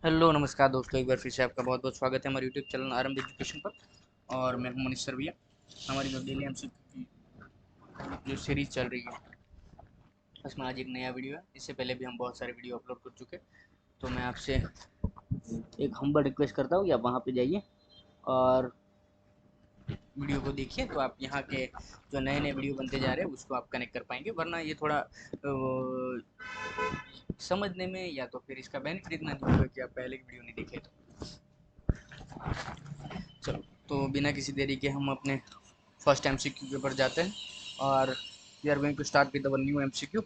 Hello नमस्कार दोस्तों, एक बार फिर से आपका बहुत बहुत स्वागत है हमारे यूट्यूब चैनल आरंभ एजुकेशन पर। और मैं हूं मनीष सरवैया। हमारी जो डेली एमसीक्यू की जो सीरीज चल रही है, उसमें आज एक नया वीडियो है। इससे पहले भी हम बहुत सारे वीडियो अपलोड कर चुके। तो मैं आपसे एक हम्बल रिक्वेस्ट करता हूँ कि आप वहाँ पे जाइए और वीडियो को देखिए, तो आप यहाँ के जो नए नए वीडियो बनते जा रहे हैं उसको आप कनेक्ट कर पाएंगे। वरना ये थोड़ा समझने में या तो फिर इसका बेनिफिट इतना नहीं होगा कि आप पहले की वीडियो नहीं देखे। तो चलो, तो बिना किसी देरी के हम अपने फर्स्ट एमसीक्यू के ऊपर जाते हैं। और we are going to start with our new MCQ.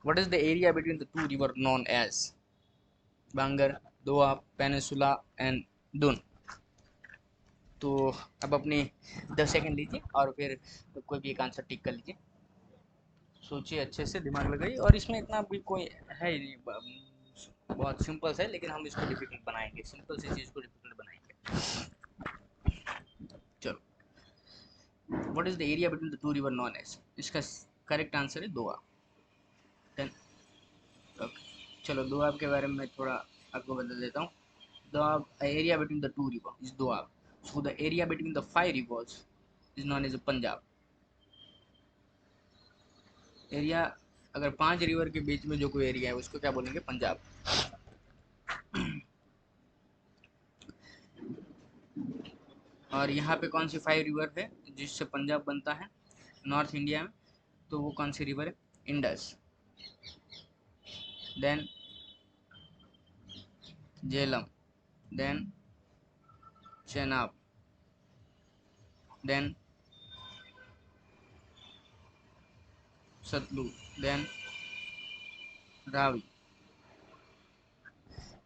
What is the area between the two river known as Bangar, Doab, peninsula and Doon? तो अब अपने 10 सेकंड लीजिए और फिर कोई भी एक आंसर टिक कर लीजिए। सोचिए, अच्छे से दिमाग लगाइए। और इसमें इतना भी कोई है ही नहीं, बहुत सिंपल है, लेकिन हम इसको डिफिकल्ट बनाएंगे। सिंपल सी चीज़ को डिफिकल्ट बनाएंगे। चलो, what is the area between the two river known as? इसका करेक्ट आंसर है दोआ। देन ओके, चलो दोआब के बारे में थोड़ा आपको बता देता हूँ। Doab area between the two river is Doab. So the area between the 5 rivers is known as Punjab. Area, अगर 5 रिवर के बीच में जो कोई एरिया है उसको क्या बोलेंगे? पंजाब। और यहाँ पे कौन सी 5 रिवर है जिससे पंजाब बनता है नॉर्थ इंडिया में? तो वो कौन सी रिवर है? Indus, then Jhelum, then Chenab, then Sutlej, then Ravi.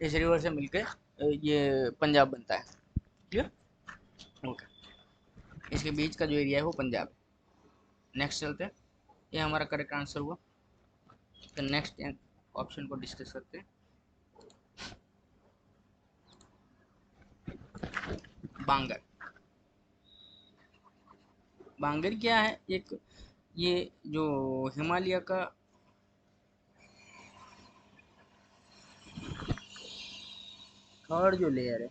इस रिवर से मिलकर ये पंजाब बनता है। क्लियर? ओके, इसके बीच का जो एरिया है वो पंजाब। नेक्स्ट चलते हैं। ये हमारा करेक्ट आंसर हुआ। तो नेक्स्ट ऑप्शन को डिस्कस करते हैं। बांगर। बांगर क्या है? एक ये जो हिमालय का थर्ड जो लेयर है,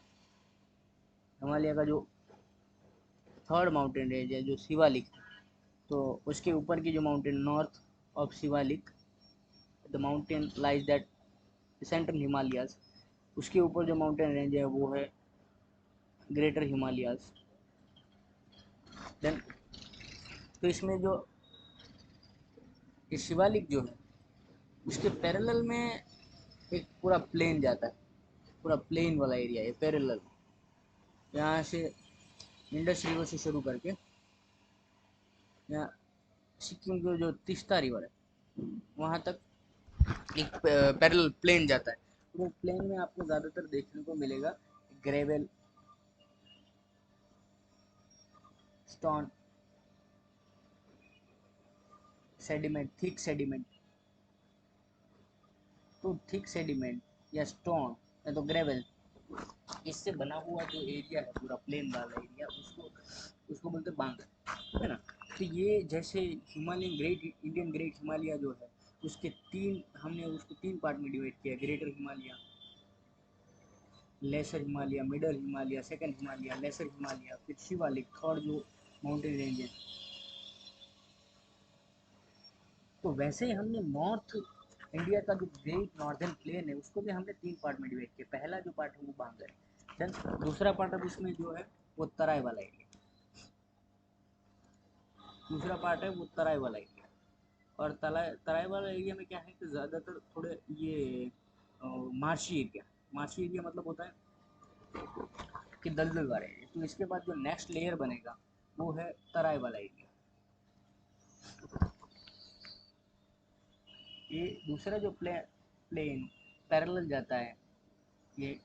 हिमालय का जो थर्ड माउंटेन रेंज है, जो शिवालिक, तो उसके ऊपर की जो mountain north of Shivalik, the mountain lies that central Himalayas, उसके ऊपर जो माउंटेन रेंज है वो है ग्रेटर हिमालयाज। देन तो इसमें जो ये शिवालिक जो है उसके पैरेलल में एक पूरा प्लेन जाता है। पूरा प्लेन वाला एरिया है पैरेलल। यहाँ से इंडस रिवर से शुरू करके यहाँ सिक्किम की जो तीस्ता रिवर है वहाँ तक एक पैरेलल प्लेन जाता है। वो प्लेन में आपको ज़्यादातर देखने को मिलेगा gravel, stone, sediment, thick sediment. तो थिक सेडिमेंट या स्टोन या तो ग्रेवल, इससे बना हुआ जो एरिया है पूरा प्लेन वाला एरिया, उसको उसको बोलते हैं बांगर, है ना? तो ये जैसे Himalayan great Indian great Himalaya जो है उसके तीन, हमने उसको 3 पार्ट में डिवाइड किया। Greater Himalaya, lesser Himalaya, middle Himalaya, second Himalaya, lesser Himalaya, फिर शिवालिक, थर्ड जो माउंटेन रेंज है। तो वैसे ही हमने नॉर्थ इंडिया का जो ग्रेट नॉर्दर्न प्लेन है उसको भी हमने 3 पार्ट में डिवाइड किया। पहला जो पार्ट है वो बांगर है। देन दूसरा पार्ट अब इसमें जो है वो तराई वाला एरिया। दूसरा पार्ट है वो तराई वाला एरिया। और तराई तराई वाला एरिया में क्या है कि ज़्यादातर थोड़े ये मार्शी एरिया। मार्शी एरिया मतलब होता है कि दलदल वाला एरिया। तो इसके बाद जो नेक्स्ट लेयर बनेगा वो है तराई वाला एरिया। ये दूसरा जो प्लेन पैरेलल जाता है, ये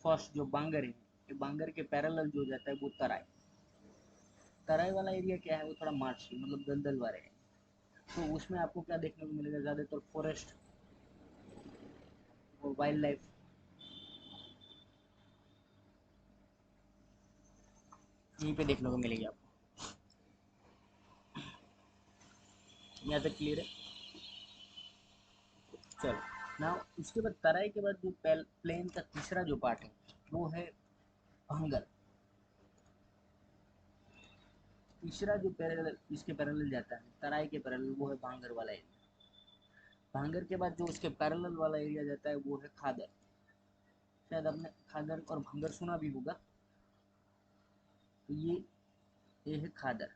फर्स्ट जो बांगर है, ये बांगर के पैरेलल जो जाता है वो तराई। तराई वाला एरिया क्या है? वो थोड़ा मार्शी मतलब दलदल वाला है। तो उसमें आपको क्या देखने को मिलेगा? ज़्यादातर फॉरेस्ट और वाइल्ड लाइफ यहीं पे देखने को मिलेगी आपको। यहाँ तक क्लियर है? चलो, ना उसके बाद तराई के बाद जो प्लेन का तीसरा जो पार्ट है वो है भांगर। तीसरा जो पैरेलल इसके पैरेलल जाता है तराई के पैरेलल वो है भांगर वाला एरिया। भांगर के बाद जो उसके पैरेलल वाला एरिया जाता है वो है खादर। शायद आपने खादर और भांगर सुना भी होगा। तो ये है खादर,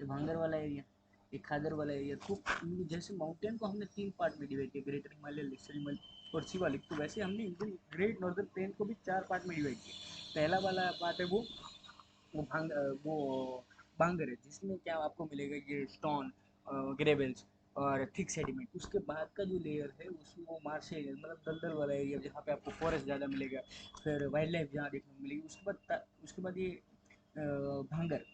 ये भांगर वाला एरिया, ये खादर वाला एरिया। तो जैसे माउंटेन को हमने 3 पार्ट में डिवाइड किया, ग्रेटर हिमालय, लेसर हिमालय और शिवालिक, तो वैसे हमने इंडियन ग्रेट नॉर्दर्न प्लेन को भी 4 पार्ट में डिवाइड किया। पहला वाला पार्ट है वो भांगर है, जिसमें क्या आपको मिलेगा ये स्टोन, ग्रेवल्स और थिक सेडिमेंट। उसके बाद का जो लेयर है उसमें वो मार्श एरिया, मतलब दलदल वाला एरिया, जहाँ पे आपको फॉरेस्ट ज़्यादा मिलेगा, फिर वाइल्ड लाइफ जहाँ देखने को मिलेगी। उसके बाद ये भांगर।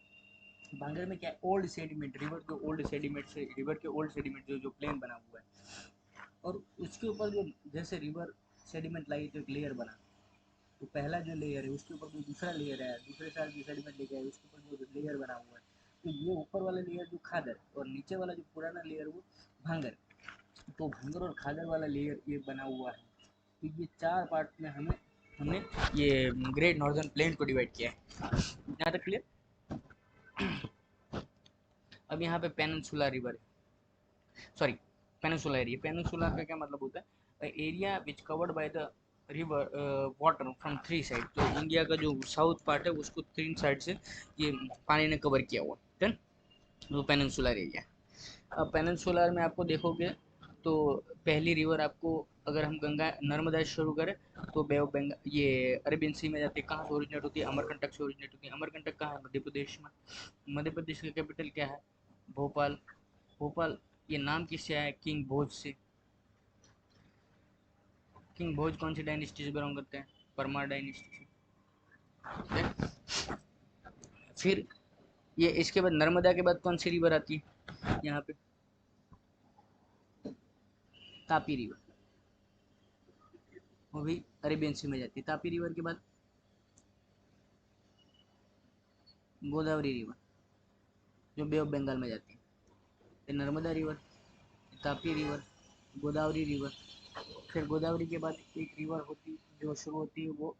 भांगर में क्या है, ओल्ड सेडिमेंट, रिवर जो ओल्ड सेडिमेंट से रिवर के ओल्ड सेडिमेंट जो प्लेन बना हुआ है, और उसके ऊपर जो जैसे रिवर सेडिमेंट लाई तो एक लेयर बना। तो पहला जो लेयर है उसके ऊपर जो दूसरा लेयर है, दूसरे साल जो सेडिमेंट लेके आए उसके ऊपर जो लेयर बना हुआ है, तो ये ऊपर वाला लेयर जो खादर और नीचे वाला जो पुराना लेयर वो भांगर। तो भांगर और खादर वाला लेयर ये बना हुआ है। तो ये 4 पार्ट में हमने ये ग्रेट नॉर्दर्न प्लेन को डिवाइड किया है। यहाँ तक क्लियर। अब यहाँ पे peninsula river, sorry peninsula area. Peninsula का क्या मतलब होता है, area which covered by the river water from 3 side. तो इंडिया का जो साउथ पार्ट है उसको 3 साइड से ये पानी ने कवर किया हुआ है, वो पेनिनसुलर एरिया। अब पेनिनसुलर में आपको देखोगे तो पहली रिवर आपको, अगर हम गंगा नर्मदा से शुरू करें तो बे ऑफ बंगाल ये अरेबियन सी में जाती है। कहाँ से ओरिजिनेट होती है, अमरकंटक से ओरिजिनेट होती है। अमरकंटक कहाँ है, मध्य प्रदेश में। मध्य प्रदेश का कैपिटल क्या है, भोपाल। भोपाल ये नाम किससे आया, किंग भोज से। किंग भोज कौन सी डायनेस्टी से बिलोंग करते हैं, परमार डायनेस्टी से, ठीक है। फिर ये इसके बाद नर्मदा के बाद कौन सी रिवर आती है यहाँ पे, तापी रिवर, वो भी अरेबियन सी में जाती है। तापी रिवर के बाद गोदावरी रिवर जो बे ऑफ बंगाल में जाती है। फिर Narmada river, Tapi river, Godavari river. फिर गोदावरी के बाद एक रिवर होती जो शुरू होती है वो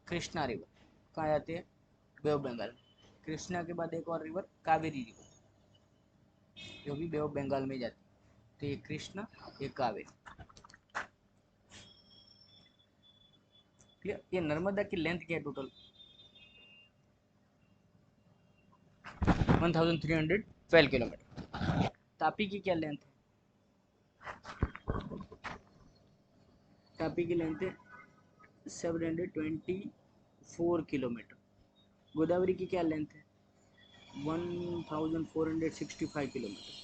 कृष्णा रिवर। कहाँ जाती है, बे ऑफ बंगाल में। कृष्णा के बाद एक और रिवर कावेरी रिवर जो भी बे ऑफ बंगाल में जाती है। तो ये कृष्णा, ये कावेरी, क्लियर। ये नर्मदा की लेंथ क्या है टोटल, 1312 किलोमीटर। तापी की क्या लेंथ है, तापी की लेंथ है 724 किलोमीटर। गोदावरी की क्या लेंथ है, 1465 किलोमीटर।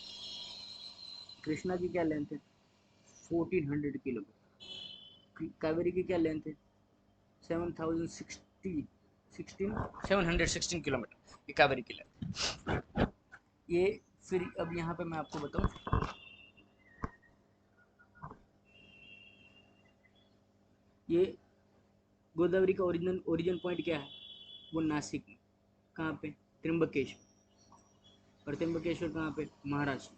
कृष्णा की क्या लेंथ है, 1400 किलोमीटर। कावेरी की क्या लेंथ है, 716 ये कावेरी की लेंथ। ये फिर अब यहाँ पे मैं आपको बताऊँ, ये गोदावरी का ओरिजिन पॉइंट क्या है, वो नासिक में। कहाँ पे, त्र्यंबकेश्वर। और त्र्यंबकेश्वर कहाँ पे, महाराष्ट्र।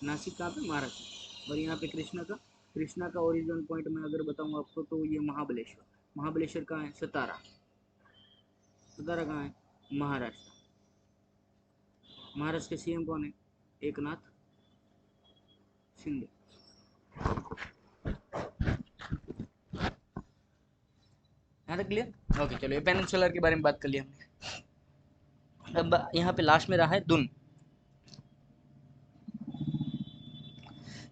नासिक कहाँ पे, महाराष्ट्र। और यहाँ पे कृष्णा का ओरिजिन पॉइंट मैं अगर बताऊँ आपको तो ये महाबलेश्वर। महाबलेश्वर कहाँ है, सतारा। सतारा कहाँ है, महाराष्ट्र। महाराष्ट्र के सीएम कौन है, एकनाथ शिंदे। यहाँ तक क्लियर। ओके चलो, ये पेनिनसुलर के बारे में बात कर लिया हमने। अब यहाँ पे लास्ट में रहा है दुन।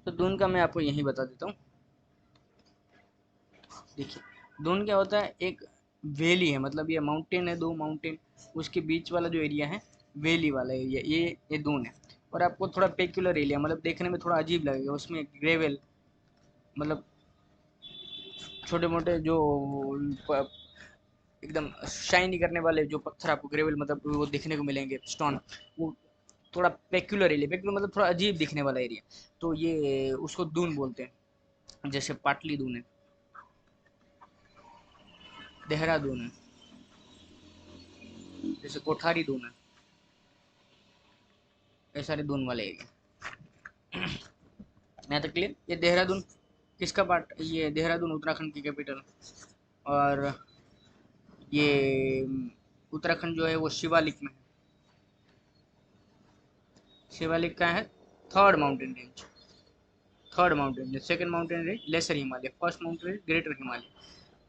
तो दून का मैं आपको यही बता देता हूँ। देखिए दून क्या होता है, एक वैली है, मतलब ये माउंटेन है, 2 माउंटेन, उसके बीच वाला जो एरिया है वैली वाला एरिया, ये दून है। और आपको थोड़ा पेक्युलर एरिया, मतलब देखने में थोड़ा अजीब लगेगा, उसमें ग्रेवल, मतलब छोटे मोटे जो एकदम शाइनी करने वाले जो पत्थर आपको ग्रेवल मतलब वो देखने को मिलेंगे, स्टोन, वो थोड़ा पेक्युलर एरिया। पेक्युलर मतलब थोड़ा अजीब दिखने वाला एरिया, तो ये उसको दून बोलते हैं। जैसे पाटली दून है, देहरादून है, जैसे कोठारी दून है, ये सारे दून वाले एरिया। यहाँ तक क्लियर। ये देहरादून किसका पार्ट, ये देहरादून उत्तराखंड की कैपिटल। और ये उत्तराखंड जो है वो शिवालिक में है। शिवालिक का है third mountain range. Third mountain range, second mountain range lesser Himalaya, first mountain range greater Himalaya.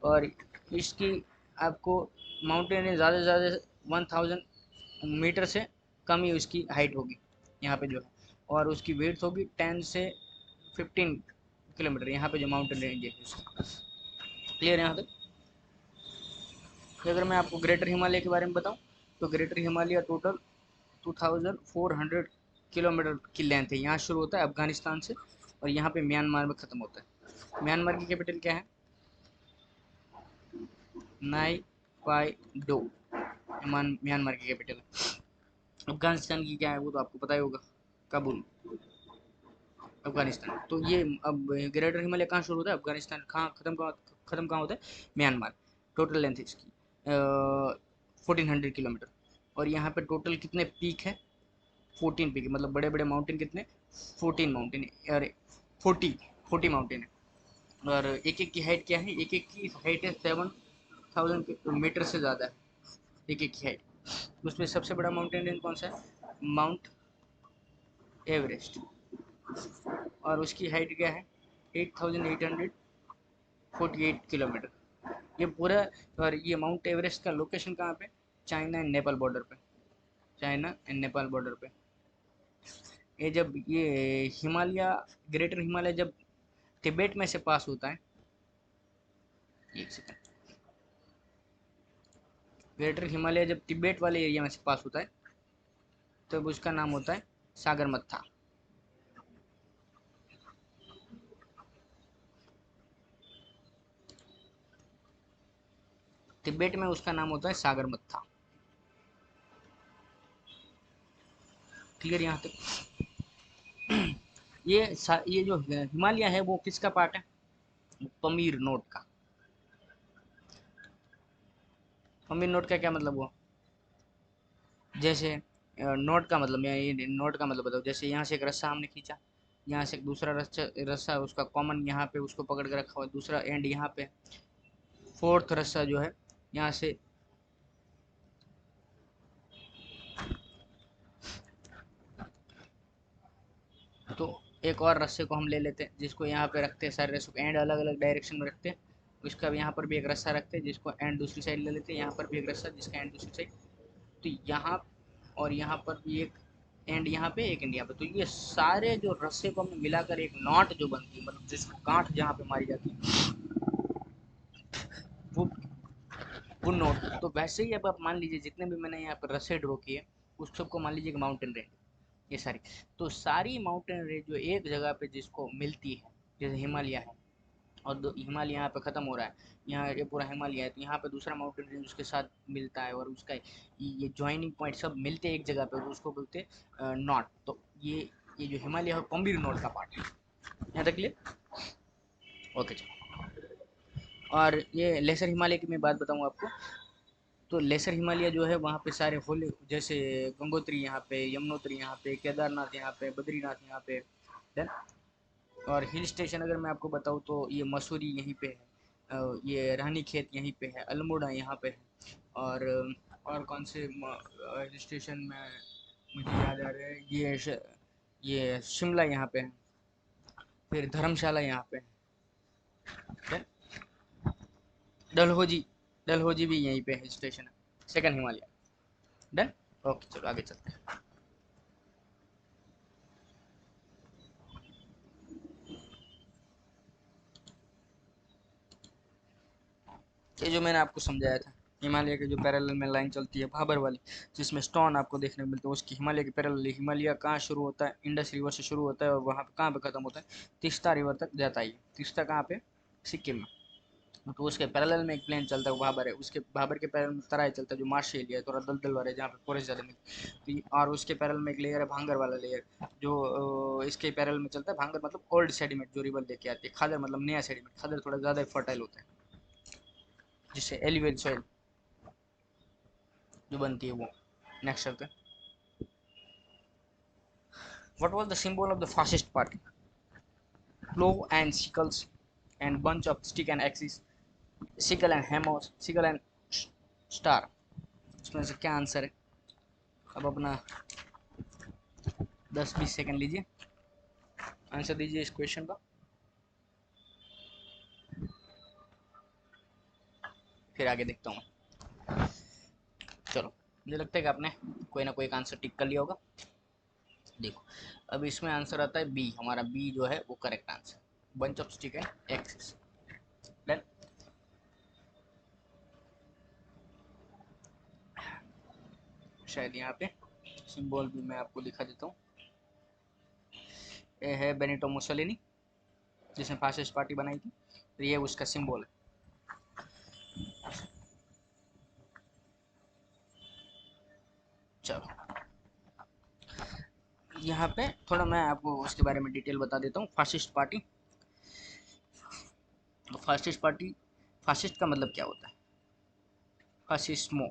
और इसकी आपको माउंटेन रेंज ज़्यादा से ज़्यादा 1000 मीटर से कम ही उसकी हाइट होगी यहाँ पे जो है। और उसकी वेट होगी 10 से 15 किलोमीटर, यहाँ पे जो माउंटेन रेंज है उसका। क्लियर यहाँ तक। तो अगर मैं आपको ग्रेटर हिमालय के बारे में बताऊँ, तो ग्रेटर हिमालय टोटल 2400 किलोमीटर की लेंथ है। यहाँ शुरू होता है अफगानिस्तान से और यहाँ पे म्यांमार में ख़त्म होता है। म्यांमार की कैपिटल क्या है? नाई पाई डो, म्यांमार की कैपिटल है। अफगानिस्तान की क्या है वो तो आपको पता ही होगा, काबुल, अफगानिस्तान। तो ये अब ग्रेटर हिमालय कहाँ शुरू होता है? अफगानिस्तान। कहाँ खत्म कहाँ होता है? म्यांमार। टोटल लेंथ इसकी 1400 किलोमीटर। और यहाँ पे टोटल कितने पीक है? 14 पीक, मतलब बड़े बड़े माउंटेन कितने? 14 माउंटेन, अरे 40 माउंटेन है। और एक एक की हाइट क्या है? एक एक की हाइट है 7000 मीटर से ज़्यादा है, एक एक की हाइट। उसमें सबसे बड़ा माउंटेन रेंज कौन सा है? Mount Everest. और उसकी हाइट क्या है? 8848 किलोमीटर, ये पूरा। और ये माउंट एवरेस्ट का लोकेशन कहाँ पे? चाइना एंड नेपाल बॉर्डर पे। चाइना एंड नेपाल बॉर्डर पे। ये जब ये हिमालय, ग्रेटर हिमालय जब तिब्बत में से पास होता है, एक सेकंड, ग्रेटर हिमालय जब तिब्बत वाले एरिया में से पास होता है तब उसका नाम होता है सागरमत्था। तिब्बत में उसका नाम होता है सागरमत्था। क्लियर यहाँ तक। ये जो हिमालय है वो किसका पार्ट है? पमीर नोट का। पमीर नोट का क्या मतलब हुआ? जैसे नोट का मतलब, मैं ये नोट का मतलब बताऊँ। जैसे यहाँ से एक रस्सा हमने खींचा, यहाँ से एक दूसरा रस्सा रस्सा उसका कॉमन यहाँ पे उसको पकड़ के रखा हुआ है, दूसरा एंड यहाँ पे, फोर्थ रस्सा जो है यहाँ से, तो एक और रस्से को हम ले लेते हैं जिसको यहाँ पे रखते हैं, सारे रस्सों को एंड अलग अलग डायरेक्शन में रखते हैं। उसका भी यहाँ पर भी एक रस्सा रखते हैं जिसको एंड दूसरी साइड ले लेते हैं, यहाँ पर भी एक रस्सा जिसका एंड दूसरी साइड। तो यहाँ और यहाँ पर भी एक एंड, यहाँ पे एक एंड यहाँ पे। तो ये सारे जो रस्से को हमने मिलाकर एक नॉट जो बनती है, मतलब जिसको गांठ जहाँ पे मारी जाती है, वो नोट। तो वैसे ही अब आप मान लीजिए जितने भी मैंने यहाँ पर रस्से ड्रॉ किए उस सबको मान लीजिए कि माउंटेन रेंज, ये सारी। तो सारी माउंटेन रेंज जो एक जगह पे जिसको मिलती है, जैसे हिमालय है और हिमालय यहाँ पे ख़त्म हो रहा है, यहाँ ये पूरा हिमालय है, तो यहाँ पे दूसरा माउंटेन रेंज उसके साथ मिलता है और उसका ये ज्वाइनिंग पॉइंट सब मिलते हैं एक जगह पे, तो उसको बोलते हैं नॉट। तो ये जो हिमालय है पम्बीर नॉट का पार्ट है। यहाँ तक क्लियर? ओके चलो। और ये लेसर हिमालय की मैं बात बताऊँ आपको। तो लेसर हिमालय जो है वहाँ पे सारे होले, जैसे गंगोत्री यहाँ पे, यमुनोत्री यहाँ पे, केदारनाथ यहाँ पे, बद्रीनाथ यहाँ पे, देन। और हिल स्टेशन अगर मैं आपको बताऊँ तो ये मसूरी यहीं पे है, ये रानी खेत यहीं पे है, अल्मोड़ा यहाँ पे है। और कौन से हिल स्टेशन में मुझे याद आ रहा है, ये शिमला यहाँ पे है, फिर धर्मशाला यहाँ पे है, डलहौजी, डलहौजी भी यहीं पे हिल स्टेशन है, सेकंड हिमालय। डन। ओके चलो आगे चलते हैं। ये जो मैंने आपको समझाया था, हिमालय के जो पैरेलल में लाइन चलती है भाबर वाली, जिसमें स्टोन आपको देखने को मिलते हैं, उसकी हिमालय के पैरेलल। हिमालय कहाँ शुरू होता है? इंडस रिवर से शुरू होता है और वहाँ पे कहाँ पे खत्म होता है? तीस्ता रिवर तक जाता है। तीस्ता कहाँ पे? सिक्किम में। तो उसके पैरेलल में एक प्लेन चलता है, भाबर है, उसके भाबर के पैरेलल में तराई चलता है जो मार्शी एरिया है, थोड़ा दलदल वाला है जहाँ पे फॉरेस्ट ज़्यादा मिलती है। और उसके पैरेलल में एक लेयर है भांगर वाला लेयर, जो इसके पैरेलल में चलता है। भांगर मतलब ओल्ड सेडिमेंट जो रिवर लेके आती है, खादर मतलब नया सेडिमेंट, खादर थोड़ा ज़्यादा फर्टाइल होता है जिससे एलिवेट सॉइल जो बनती है वो। नेक्स्ट चलते हैं। What was the symbol of the fascist party? plow and sickles and bunch of stick and axes, sickle and hammers, sickle and star। इसमें से क्या आंसर है? अब अपना 10-20 सेकंड लीजिए, आंसर दीजिए इस क्वेश्चन का, फिर आगे देखता हूँ। चलो, मुझे लगता है कि आपने कोई ना कोई आंसर टिक कर लिया होगा। देखो, अब इसमें आंसर आता है बी, हमारा बी जो है वो correct answer, bunch of stick and axis. Done. शायद यहाँ पे सिंबल भी मैं आपको दिखा देता हूँ। ये है बेनिटो मुसोलिनी, जिसने फासिस्ट पार्टी बनाई थी, ये उसका सिंबल है। चलो, यहाँ पे थोड़ा मैं आपको उसके बारे में डिटेल बता देता हूँ। Fascist party, fascist party, fascist का मतलब क्या होता है? फासिस्मो,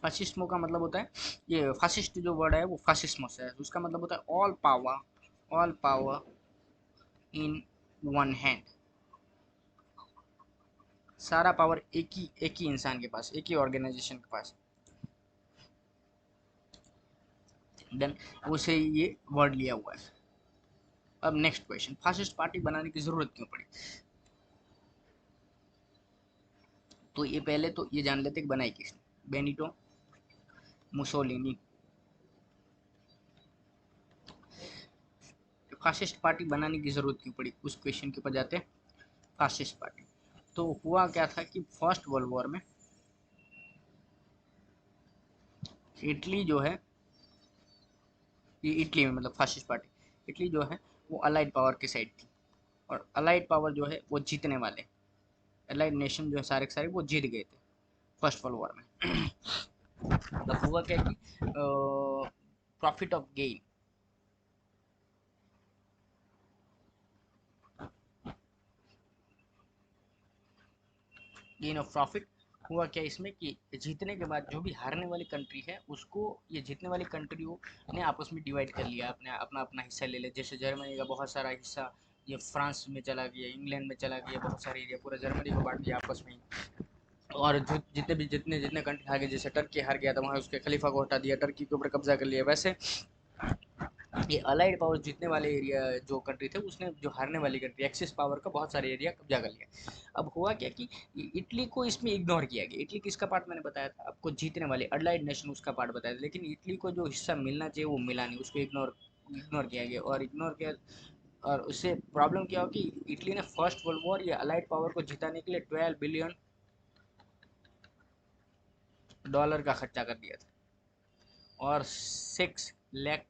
फासिस्मो का मतलब होता है, ये फासिस्ट जो वर्ड है वो फासिस्मो से है, उसका मतलब होता है all power, all power in one hand. सारा पावर एक ही इंसान के पास, एक ही ऑर्गेनाइजेशन के पास। देन उसे ये वर्ड लिया हुआ है। अब नेक्स्ट क्वेश्चन, फासिस्ट पार्टी बनाने की जरूरत क्यों पड़ी? तो ये पहले तो ये जान लेते कि बनाई किसने, बेनिटो मुसोलिनी। फासिस्ट पार्टी बनाने की जरूरत क्यों पड़ी, उस क्वेश्चन के ऊपर जाते हैं। फासिस्ट पार्टी, तो हुआ क्या था कि फर्स्ट वर्ल्ड वॉर में इटली जो है, ये इटली में मतलब फासिस्ट पार्टी, इटली जो है वो अलाइड पावर की साइड थी, और अलाइड पावर जो है वो जीतने वाले, अलाइड नेशन जो है सारे के सारे वो जीत गए थे फर्स्ट वर्ल्ड वॉर में। तब हुआ क्या कि profit of gain, gain of profit हुआ क्या इसमें कि जीतने के बाद जो भी हारने वाली कंट्री है उसको, ये जीतने वाली कंट्रियों ने आपस में डिवाइड कर लिया, अपने अपना अपना हिस्सा ले लिया। जैसे जर्मनी का बहुत सारा हिस्सा ये फ्रांस में चला गया, इंग्लैंड में चला गया, बहुत सारे एरिया पूरा जर्मनी को बांट दिया आपस में। और जो जितने भी जितने जितने कंट्री हार गए, जैसे टर्की हार गया था वहाँ उसके खलीफा को हटा दिया, टर्की के ऊपर कब्जा कर लिया। वैसे ये अलाइड पावर जीतने वाले एरिया जो कंट्री थे उसने जो हारने वाली कंट्री एक्सिस पावर का बहुत सारे एरिया कब्जा कर लिया। अब हुआ क्या कि इटली को इसमें इग्नोर किया गया। इटली किसका पार्ट मैंने बताया था आपको, जीतने वाले अलाइड नेशन उसका पार्ट बताया था, लेकिन इटली को जो हिस्सा मिलना चाहिए वो मिला नहीं, उसको इग्नोर इग्नोर किया गया। और इग्नोर किया, और उससे प्रॉब्लम क्या हो कि इटली ने फर्स्ट वर्ल्ड वॉर या अलाइड पावर को जिताने के लिए $12 बिलियन का खर्चा कर दिया था, और 6 लाख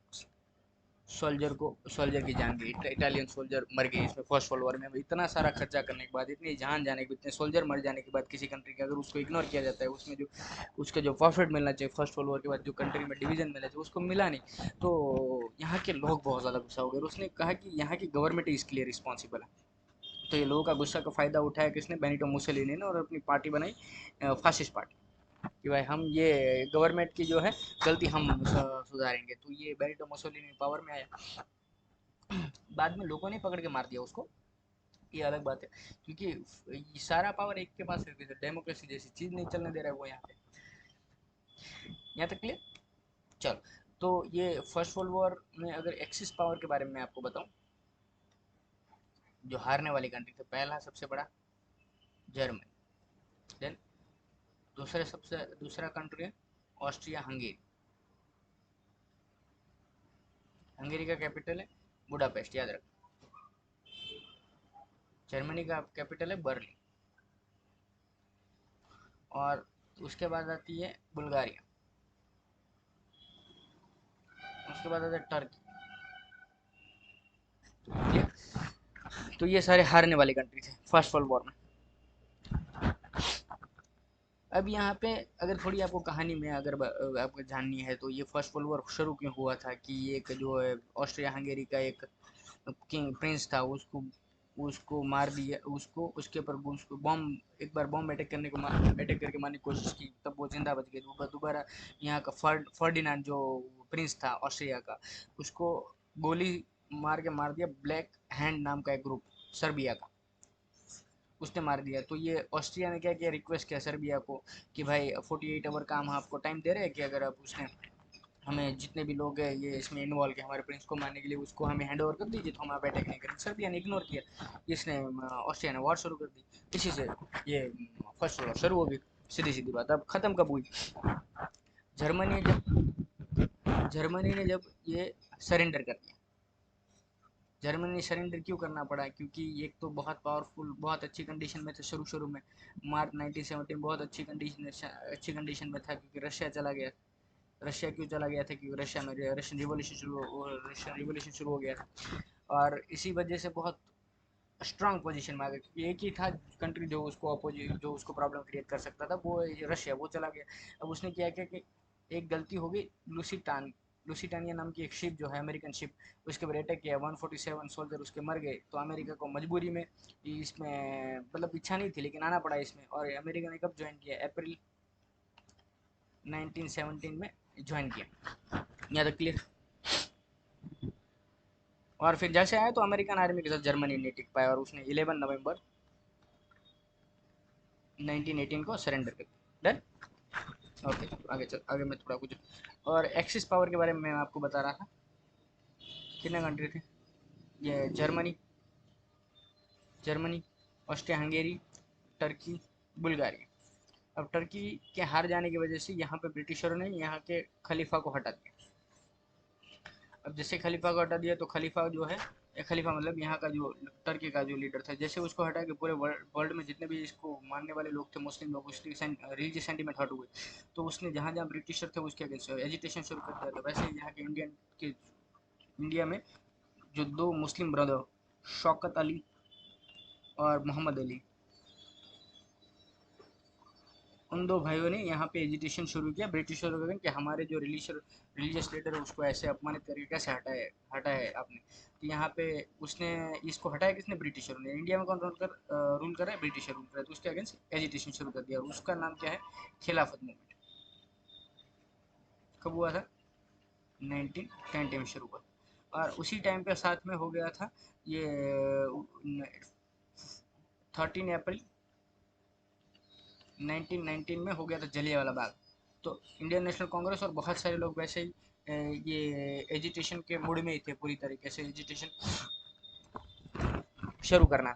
सोल्जर को, सोल्जर की जान गई, इटालियन सोल्जर मर गए इसमें फर्स्ट वर्ल्ड वॉर में। इतना सारा खर्चा करने के बाद, इतनी जान जाने के, इतने सोल्जर मर जाने के बाद किसी कंट्री का अगर उसको इग्नोर किया जाता है, उसमें जो उसके जो प्रॉफिट मिलना चाहिए फर्स्ट वर्ल्ड वॉर के बाद, जो कंट्री में डिवीजन मिलना चाहिए उसको मिला नहीं, तो यहाँ के लोग बहुत ज़्यादा गुस्सा हो गए। उसने कहा कि यहाँ की गवर्नमेंट इसके लिए रिस्पॉन्सिबल है। तो ये लोगों का गुस्सा का फायदा उठाया किसने, बेनिटो मुसोलिनी ने, और अपनी पार्टी बनाई फासिस्ट पार्टी, कि भाई हम ये गवर्नमेंट की जो है गलती हम सुधारेंगे। तो ये बेनिटो मुसोलिनी पावर में आया। बाद में लोगों ने पकड़ के मार दिया उसको, ये अलग बात है, क्योंकि ये सारा पावर एक के पास है, डेमोक्रेसी जैसी चीज नहीं चलने दे रहा है वो यहाँ पे। यहाँ तक क्लियर? चलो, तो ये फर्स्ट वर्ल्ड वॉर में अगर एक्सिस पावर के बारे में आपको बताऊं, जो हारने वाली कंट्री थे, पहला सबसे बड़ा जर्मनी, देन दूसरा कंट्री है ऑस्ट्रिया हंगेरी। हंगेरी का कैपिटल है बुडापेस्ट, याद रखना। जर्मनी का कैपिटल है बर्लिन। और उसके बाद आती है बुल्गारिया, उसके बाद आता है टर्की। तो ये सारे हारने वाली कंट्री थे फर्स्ट वर्ल्ड वॉर में। अब यहाँ पे अगर थोड़ी आपको कहानी में अगर आपको जाननी है, तो ये फर्स्ट वर्ल्ड वॉर शुरू क्यों हुआ था कि एक जो है ऑस्ट्रिया हंगेरी का एक किंग प्रिंस था, उसको उसको मार दिया, उसको उसके ऊपर उसको बॉम्ब, एक बार बॉम्ब अटैक करने को अटैक करके मारने की कोशिश की, तब वो जिंदा बच गए। दोबारा यहाँ का फर्डिनांड जो प्रिंस था ऑस्ट्रिया का, उसको गोली मार दिया ब्लैक हैंड नाम का एक ग्रुप, सर्बिया का, उसने मार दिया। तो ये ऑस्ट्रिया ने क्या किया, रिक्वेस्ट किया सर्बिया को कि भाई 48 आवर का हम आपको टाइम दे रहे हैं कि अगर आप उसने हमें जितने भी लोग हैं ये इसमें इन्वॉल्व है हमारे प्रिंस को मारने के लिए, उसको हमें हैंड ओवर कर दीजिए तो हम आप अटैक नहीं करेंगे। सर्बिया ने इग्नोर किया, इसने ऑस्ट्रिया ने वॉर शुरू कर दी। इसी से ये फर्स्ट वॉर शुरू हो गई। सीधी सीधी बात। अब ख़त्म कब हुई, जर्मनी जर्मनी ने जब ये सरेंडर कर दिया। जर्मनी ने सरेंडर क्यों करना पड़ा, क्योंकि एक तो बहुत पावरफुल, बहुत अच्छी कंडीशन में थे शुरू शुरू में। मार्च 1917 बहुत अच्छी कंडीशन में था, क्योंकि रशिया चला गया। रशिया क्यों चला गया था, क्योंकि रशिया में रशियन रिवोल्यूशन शुरू हो गया था। और इसी वजह से बहुत स्ट्रांग पोजीशन में आ गया, क्योंकि एक ही था कंट्री जो उसको अपोजिट, जो उसको प्रॉब्लम क्रिएट कर सकता था, वो रशिया, वो चला गया। अब उसने क्या किया कि एक गलती हो गई, लुसिटानिया नाम की एक शिप जो है अमेरिकन शिप, उसके ऊपर अटैक किया। 147 सोल्जर उसके मर गए। तो अमेरिका को मजबूरी में इसमें, मतलब इच्छा नहीं थी लेकिन आना पड़ा इसमें। और अमेरिका ने कब ज्वाइन किया, अप्रैल 1917 में ज्वाइन किया। यहाँ तक क्लियर। और फिर जैसे आया तो अमेरिकन आर्मी के साथ जर्मनी नहीं टिक पाया और उसने 11 नवंबर 1918 को सरेंडर कर दिया। डन। ओके, आगे मैं थोड़ा कुछ और एक्सिस पावर के बारे में मैं आपको बता रहा था। कितने कंट्री थे, ये Germany, Austria Hungary, Turkey, Bulgaria. अब टर्की के हार जाने की वजह से यहाँ पे ब्रिटिशरों ने यहाँ के खलीफा को हटा दिया। अब जैसे खलीफा को हटा दिया तो खलीफा जो है, खलीफा मतलब यहाँ का जो टर्की का जो लीडर था, जैसे उसको हटा के पूरे वर्ल्ड में जितने भी इसको मानने वाले लोग थे, मुस्लिम लोग, उसके रिलीजियस सेंटीमेंट हट हुए। तो उसने जहाँ जहाँ ब्रिटिशर थे उसके अगेंस्ट एजिटेशन शुरू कर दिया था। वैसे ही यहाँ के इंडिया में जो दो मुस्लिम ब्रदर, शौकत अली और मोहम्मद अली, उन दो भाइयों ने यहाँ पे एजिटेशन शुरू किया ब्रिटिशरों को कि हमारे जो रिलीजियस लीडर है उसको ऐसे अपमानित करके कैसे हटाया आपने। तो यहाँ पे उसने इसको हटाया किसने, ब्रिटिशरों ने। इंडिया में कौन रूल कर रहा है, ब्रिटिशर रूल कर रहा है। तो उसके अगेंस्ट एजिटेशन शुरू कर दिया और उसका नाम क्या है, खिलाफत मूवमेंट। कब हुआ था, 1920 में शुरू हुआ। और उसी टाइम पे साथ में हो गया था ये 13 अप्रैल 1919 में हो गया था जलियांवाला बाग। तो इंडियन नेशनल कांग्रेस और बहुत सारे लोग वैसे ही ये एजिटेशन के मूड में ही थे, पूरी तरीके से एजिटेशन शुरू करना।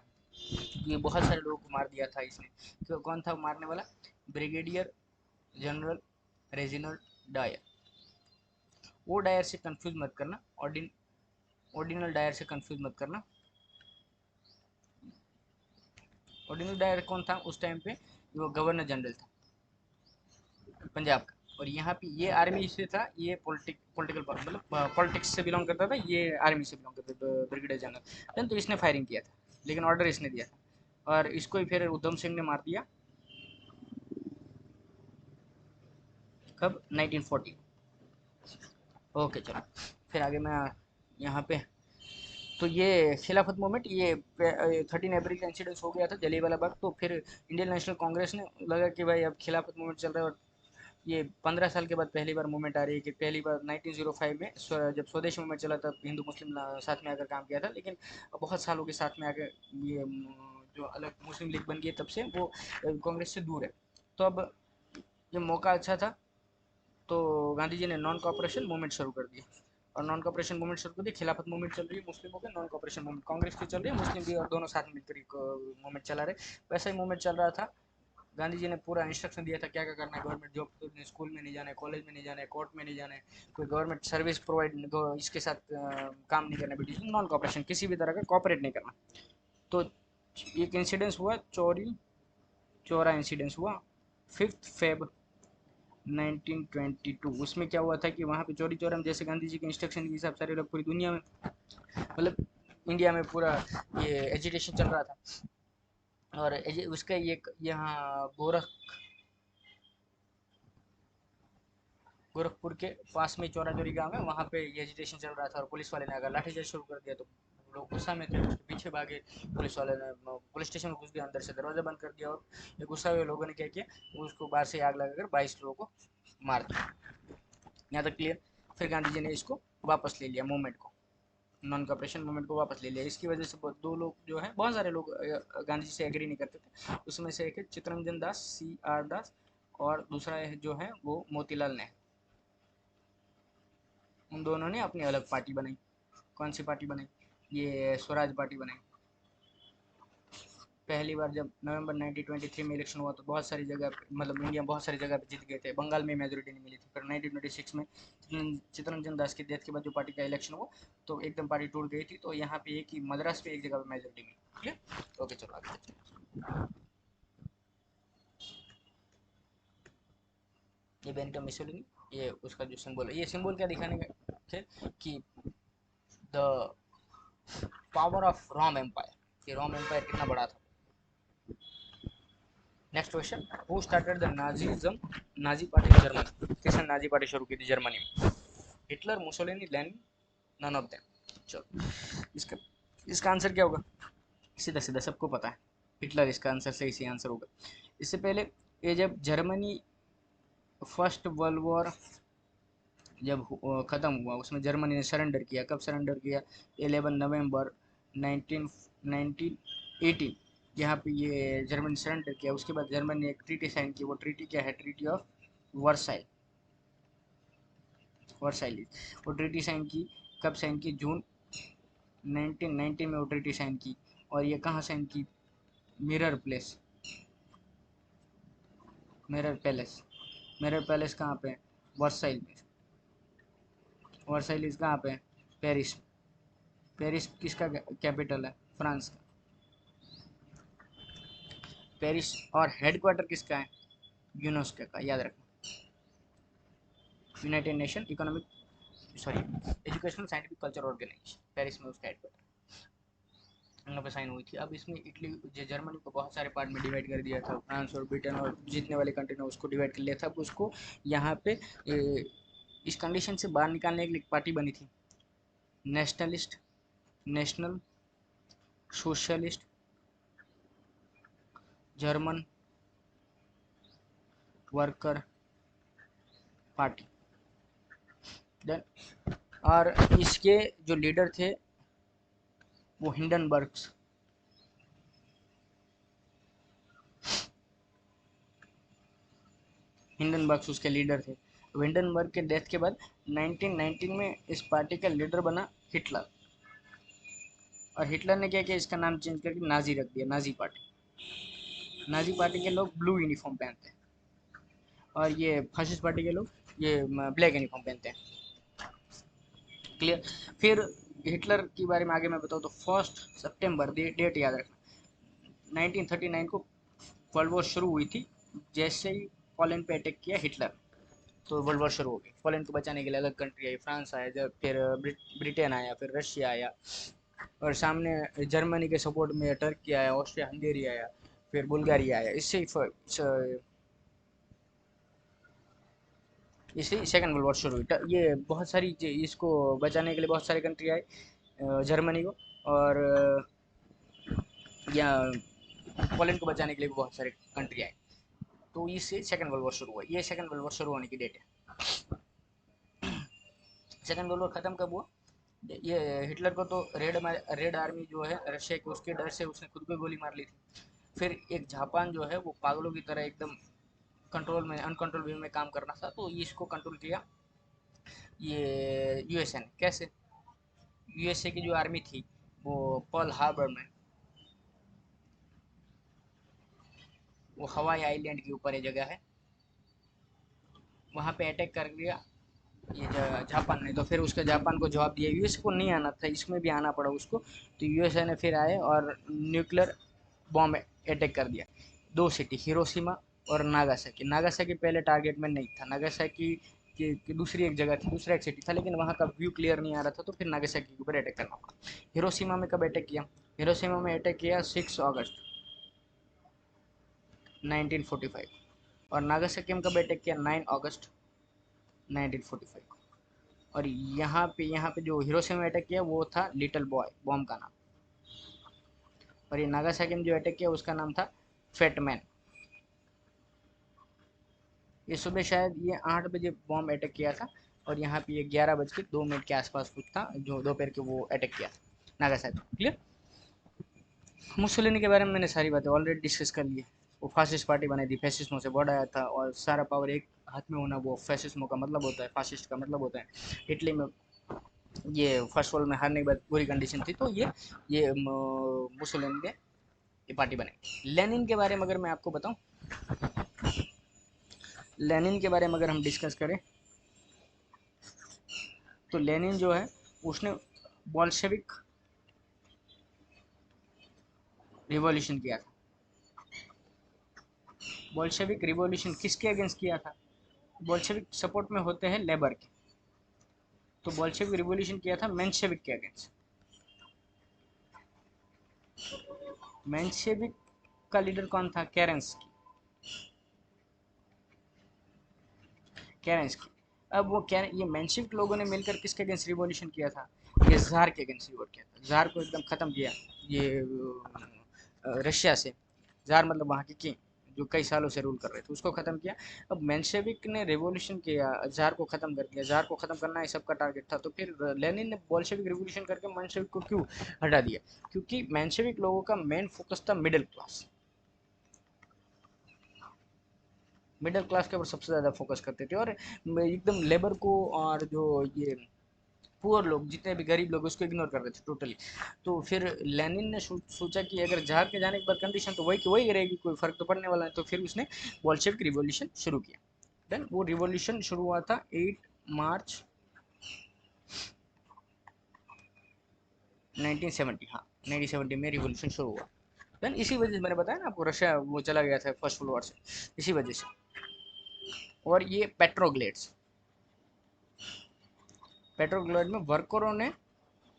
ये बहुत सारे लोगों को मार दिया था इसने। तो कौन था मारने वाला, ब्रिगेडियर जनरल रेजिनल्ड डायर। वो डायर से कंफ्यूज मत करना, ऑर्डिनल डायर से कंफ्यूज मत करना। ऑर्डिनल डायर कौन था उस टाइम पे, वो गवर्नर जनरल था पंजाब का। और यहाँ पे ये आर्मी से था, ये पॉलिटिकल मतलब पॉलिटिक्स से बिलोंग करता था, ये आर्मी से बिलोंग करता था, ब्रिगेडियर जनरल। तो इसने फायरिंग किया था, लेकिन ऑर्डर इसने दिया था और इसको ही फिर उधम सिंह ने मार दिया। कब, 1940। ओके चलो, फिर आगे मैं यहाँ पे, तो ये खिलाफत मूवमेंट, ये 13 अप्रैल का इंसिडेंस हो गया था जलियांवाला बाग। तो फिर इंडियन नेशनल कांग्रेस ने लगा कि भाई अब खिलाफत मूवमेंट चल रहा है और ये 15 साल के बाद पहली बार मूवमेंट आ रही है कि पहली बार 1905 में जब स्वदेश मूवमेंट चला तब हिंदू मुस्लिम साथ में आकर काम किया था, लेकिन बहुत सालों के साथ में आकर ये जो अलग मुस्लिम लीग बन गई तब से वो कांग्रेस से दूर है। तो अब ये मौका अच्छा था, तो गांधी जी ने नॉन कॉपरेशन मूवमेंट शुरू कर दिया। और नॉन कॉपरेशन मूवमेंट शुरू कर दी, खिलाफत मूवमेंट चल रही है मुस्लिमों के, नॉन कॉपरेशन मूवमेंट कांग्रेस की चल रही है, मुस्लिम भी और दोनों साथ मिलकर मूवमेंट चला रहे। वैसा ही मूवमेंट चल रहा था। गांधी जी ने पूरा इंस्ट्रक्शन दिया था क्या क्या करना है, गवर्नमेंट जॉब करनी, स्कूल में नहीं जाना है, कॉलेज में नहीं जाना है, कोर्ट में नहीं जाना है, कोई गवर्नमेंट सर्विस प्रोवाइड इसके साथ काम नहीं करना, ब्रिटिश नॉन कॉपरेशन, किसी भी तरह का कॉपरेट नहीं करना। तो एक इंसिडेंस हुआ, चोरी चौरा इंसिडेंस हुआ 5 फेब 1922। उसमें क्या हुआ था कि वहाँ पे चौरी चौरा में जैसे गांधी जी के इंस्ट्रक्शन के हिसाब सारे लोग पूरी दुनिया में, मतलब इंडिया में पूरा ये एजिटेशन चल रहा था। और उसका ये यहाँ गोरखपुर के पास में चौरा चौरी गाँव है, वहाँ पे ये एजिटेशन चल रहा था और पुलिस वाले ने अगर लाठीचार्ज शुरू कर दिया। तो लोग गुस्सा में थे, उसके पीछे भागे। पुलिस वाले ने पुलिस स्टेशन में घुस गया, अंदर से दरवाज़ा बंद कर दिया और ये गुस्सा हुए लोगों ने क्या किया, उसको बाहर से आग लगाकर 22 लोगों को मार दिया। यहाँ तक क्लियर। फिर गांधी जी ने इसको वापस ले लिया मूवमेंट को। नॉन कॉपरेशन मूवमेंट को वापस ले लिया। इसकी वजह से दो लोग जो है, बहुत सारे लोग गांधी जी से एग्री नहीं करते थे। उसमें से एक है चित्तरंजन दास, CR दास, और दूसरा है जो है वो मोतीलाल नेहरू। उन दोनों ने अपनी अलग पार्टी बनाई। कौन सी पार्टी बनाई? ये स्वराज पार्टी बनाई। पहली बार जब नवंबर 1923 में इलेक्शन हुआ तो बहुत सारी जगह, मतलब इंडिया बहुत सारी जगह पे जीत गए थे। बंगाल में मेजोरिटी नहीं मिली थी। फिर 1926 में चित्तरंजन दास की डेथ के बाद जो पार्टी का इलेक्शन हुआ तो एकदम पार्टी टूट गई थी। तो यहाँ पे एक ही मद्रास पे एक जगह पे मेजोरिटी मिली। क्लियर? ओके, चलो आगे चलते हैं। ये बेनिटो मुसोलिनी, ये उसका जो सिंबल है, ये सिंबल क्या दिखाने का थे कि the power of Rome empire, कि रोम एम्पायर कितना बड़ा था। Next question, who started the Nazism, Nazi party in Germany? किसने नाजी पार्टी शुरू की थी जर्मनी में? Hitler, Mussolini, Lenin, none of them. चलो, इसका इसका आंसर क्या होगा? सीधा सीधा सबको पता है, हिटलर इसका आंसर, सही आंसर होगा। इससे पहले ये जब जर्मनी फर्स्ट वर्ल्ड वॉर जब ख़त्म हुआ, उसमें जर्मनी ने सरेंडर किया। कब सरेंडर किया? 11 नवंबर 1918, यहाँ पे ये जर्मनी सरेंडर किया। उसके बाद जर्मनी ने एक ट्रीटी साइन की। वो ट्रीटी क्या है? Treaty of Versailles. वर्साइल वो ट्रीटी साइन की। कब साइन की? जून 1919 में वो ट्रीटी साइन की। और ये कहाँ साइन की? Mirror place, mirror palace. Mirror palace कहाँ पे है? वर्साइल में। वर्साइल कहाँ पे है? पेरिस। पेरिस किसका कैपिटल है? फ्रांस का। पेरिस। और हेडक्वार्टर किसका है? यूनेस्को का, याद रखना। United Nation economic, sorry, educational scientific culture organisation, Paris में उसका हेडक्वार्टर वहाँ पे साइन हुई थी। अब इसमें इटली, जो जर्मनी को बहुत सारे पार्ट में डिवाइड कर दिया था। फ्रांस और ब्रिटेन और जीतने वाले कंट्री ने उसको डिवाइड कर लिया था। अब उसको यहाँ पे इस कंडीशन से बाहर निकालने के लिए एक पार्टी बनी थी, nationalist, national socialist German worker party. Then और इसके जो लीडर थे वो हिंडनबर्ग्स। हिंडनबर्ग्स उसके लीडर थे। हिंडनबर्ग के डेथ के बाद 1919 में इस पार्टी का लीडर बना हिटलर। और हिटलर ने क्या किया? इसका नाम चेंज करके नाजी रख दिया, नाजी पार्टी। नाजी पार्टी के लोग ब्लू यूनिफॉर्म पहनते हैं और ये फाशिस्ट पार्टी के लोग ये ब्लैक यूनिफॉर्म पहनते हैं। क्लियर? फिर हिटलर के बारे में आगे मैं बताऊँ तो 1 सितंबर, डेट याद रखना, 1939 को वर्ल्ड वॉर शुरू हुई थी। जैसे ही पोलैंड पे अटैक किया हिटलर, तो वर्ल्ड वॉर शुरू हो गई। पोलैंड को बचाने के लिए अलग कंट्री आई, फ्रांस आया, जब फिर ब्रिटेन आया, फिर रशिया आया, और सामने जर्मनी के सपोर्ट में टर्की आया, ऑस्ट्रिया हंगेरी आया, फिर बुल्गारिया आया। इससे सेकंड वर्ल्ड वॉर शुरू हुई। ये बहुत सारी इसको बचाने के लिए बहुत सारे कंट्री आए जर्मनी को, और या पोलैंड को बचाने के लिए बहुत सारे कंट्री आए। तो इससे सेकंड वर्ल्ड वॉर शुरू हुआ। ये सेकंड वर्ल्ड वॉर शुरू होने की डेट है। सेकंड वर्ल्ड वॉर खत्म कब हुआ? ये हिटलर को तो रेड आर्मी जो है रशिया की, उसके डर से उसने खुद को गोली मार ली थी। फिर एक जापान जो है वो पागलों की तरह एकदम कंट्रोल में, अनकंट्रोल वे में काम करना था, तो इसको कंट्रोल किया ये यूएसए ने। कैसे? यूएसए की जो आर्मी थी वो पर्ल हार्बर में, वो हवाई आइलैंड के ऊपर ये जगह है, वहाँ पे अटैक कर दिया ये जापान ने। तो फिर उसके जापान को जवाब दिया। यूएस को नहीं आना था, इसमें भी आना पड़ा उसको। तो यूएसए ने फिर आए और न्यूक्लियर बॉम्ब अटैक कर दिया। 2 सिटी, हिरोशिमा और नागासाकी। नागासाकी पहले टारगेट में नहीं था। नागासाकी की दूसरी एक जगह थी, दूसरा एक सिटी था, लेकिन वहाँ का व्यू क्लियर नहीं आ रहा था, तो फिर नागासाकी के ऊपर अटैक करना पड़ा। हिरोशिमा में कब अटैक किया? हिरोशिमा में अटैक किया 6 अगस्त 1945। और नागासाकी में कब अटैक किया? 9 अगस्त 1945। और यहाँ पे जो हिरोशिमा में अटैक किया वो था लिटिल बॉय बॉम्ब का नाम। और ये नागासाकी में जो अटैक किया उसका नाम था फेटमैन। ये सुबह शायद ये 8 बजे बॉम्ब अटैक किया था। और यहाँ पे ये 11:02 के आसपास कुछ था जो दोपहर के वो अटैक किया नागासाकी। क्लियर। मुसोलिनी के बारे में मैंने सारी बातें ऑलरेडी डिस्कस कर ली है। वो फासिस्ट पार्टी बनाई थी, फैसिस्मो से वर्ड आया था, और सारा पावर एक हाथ में होना वो फैसिस्मो का मतलब होता है, फासिस्ट का मतलब होता है। इटली में ये फर्स्ट वर्ल्ड में हारने के बाद पूरी कंडीशन थी, तो ये मुसोलिनी ने ये पार्टी बनाई। लेनिन के बारे में अगर मैं आपको बताऊं, लेनिन के बारे में अगर हम डिस्कस करें तो लेनिन जो है उसने बॉल्शेविक रिवॉल्यूशन किया था। बॉल्शेविक रिवॉल्यूशन किसके अगेंस्ट किया था? बॉल्शेविक सपोर्ट में होते हैं लेबर के, तो बॉल्शेविक रिवॉल्यूशन किया था मेंशेविक के अगेंस्ट। मेंशेविक का लीडर कौन था? केरेंस्की। केरेंस्की। अब वो क्या, ये मेंशेविक लोगों ने मिलकर किसके अगेंस्ट रिवॉल्यूशन किया था? ये जार के अगेंस्ट रिवॉल्ट किया था, जार को एकदम खत्म किया। ये रशिया से, जार मतलब वहाँ की किंग जो कई सालों से रूल कर रहे थे, उसको खत्म किया। अब मेंशेविक ने रेवोल्यूशन किया, जार को खत्म कर दिया, जार को खत्म करना ही सबका टारगेट था। तो फिर लेनिन ने बोल्शेविक रिवोल्यूशन करके मेंशेविक को क्यों हटा दिया? क्योंकि मेंशेविक लोगों का मेन फोकस था मिडिल क्लास, मिडिल क्लास के ऊपर सबसे ज़्यादा फोकस करते थे, और एकदम लेबर को और जो ये पुअर लोग जितने भी गरीब लोग उसको इग्नोर कर रहे थे टोटली। तो फिर लेनिन ने सोचा कि अगर जार के जाने के बाद कंडीशन तो वही की वही रहेगी, कोई फर्क तो पड़ने वाला है। तो फिर उसने बोल्शेविक रिवॉल्यूशन शुरू किया। देन वो रिवॉल्यूशन शुरू हुआ था 8 मार्च 1970। हाँ, 1970 में रिवॉल्यूशन शुरू हुआ। देन इसी वजह से मैंने बताया ना आपको, रशिया वो चला गया था फर्स्ट वर्ल्ड वॉर से, इसी वजह से। और ये पेट्रोग्लेड्स, पेट्रोग्लेड में वर्करों ने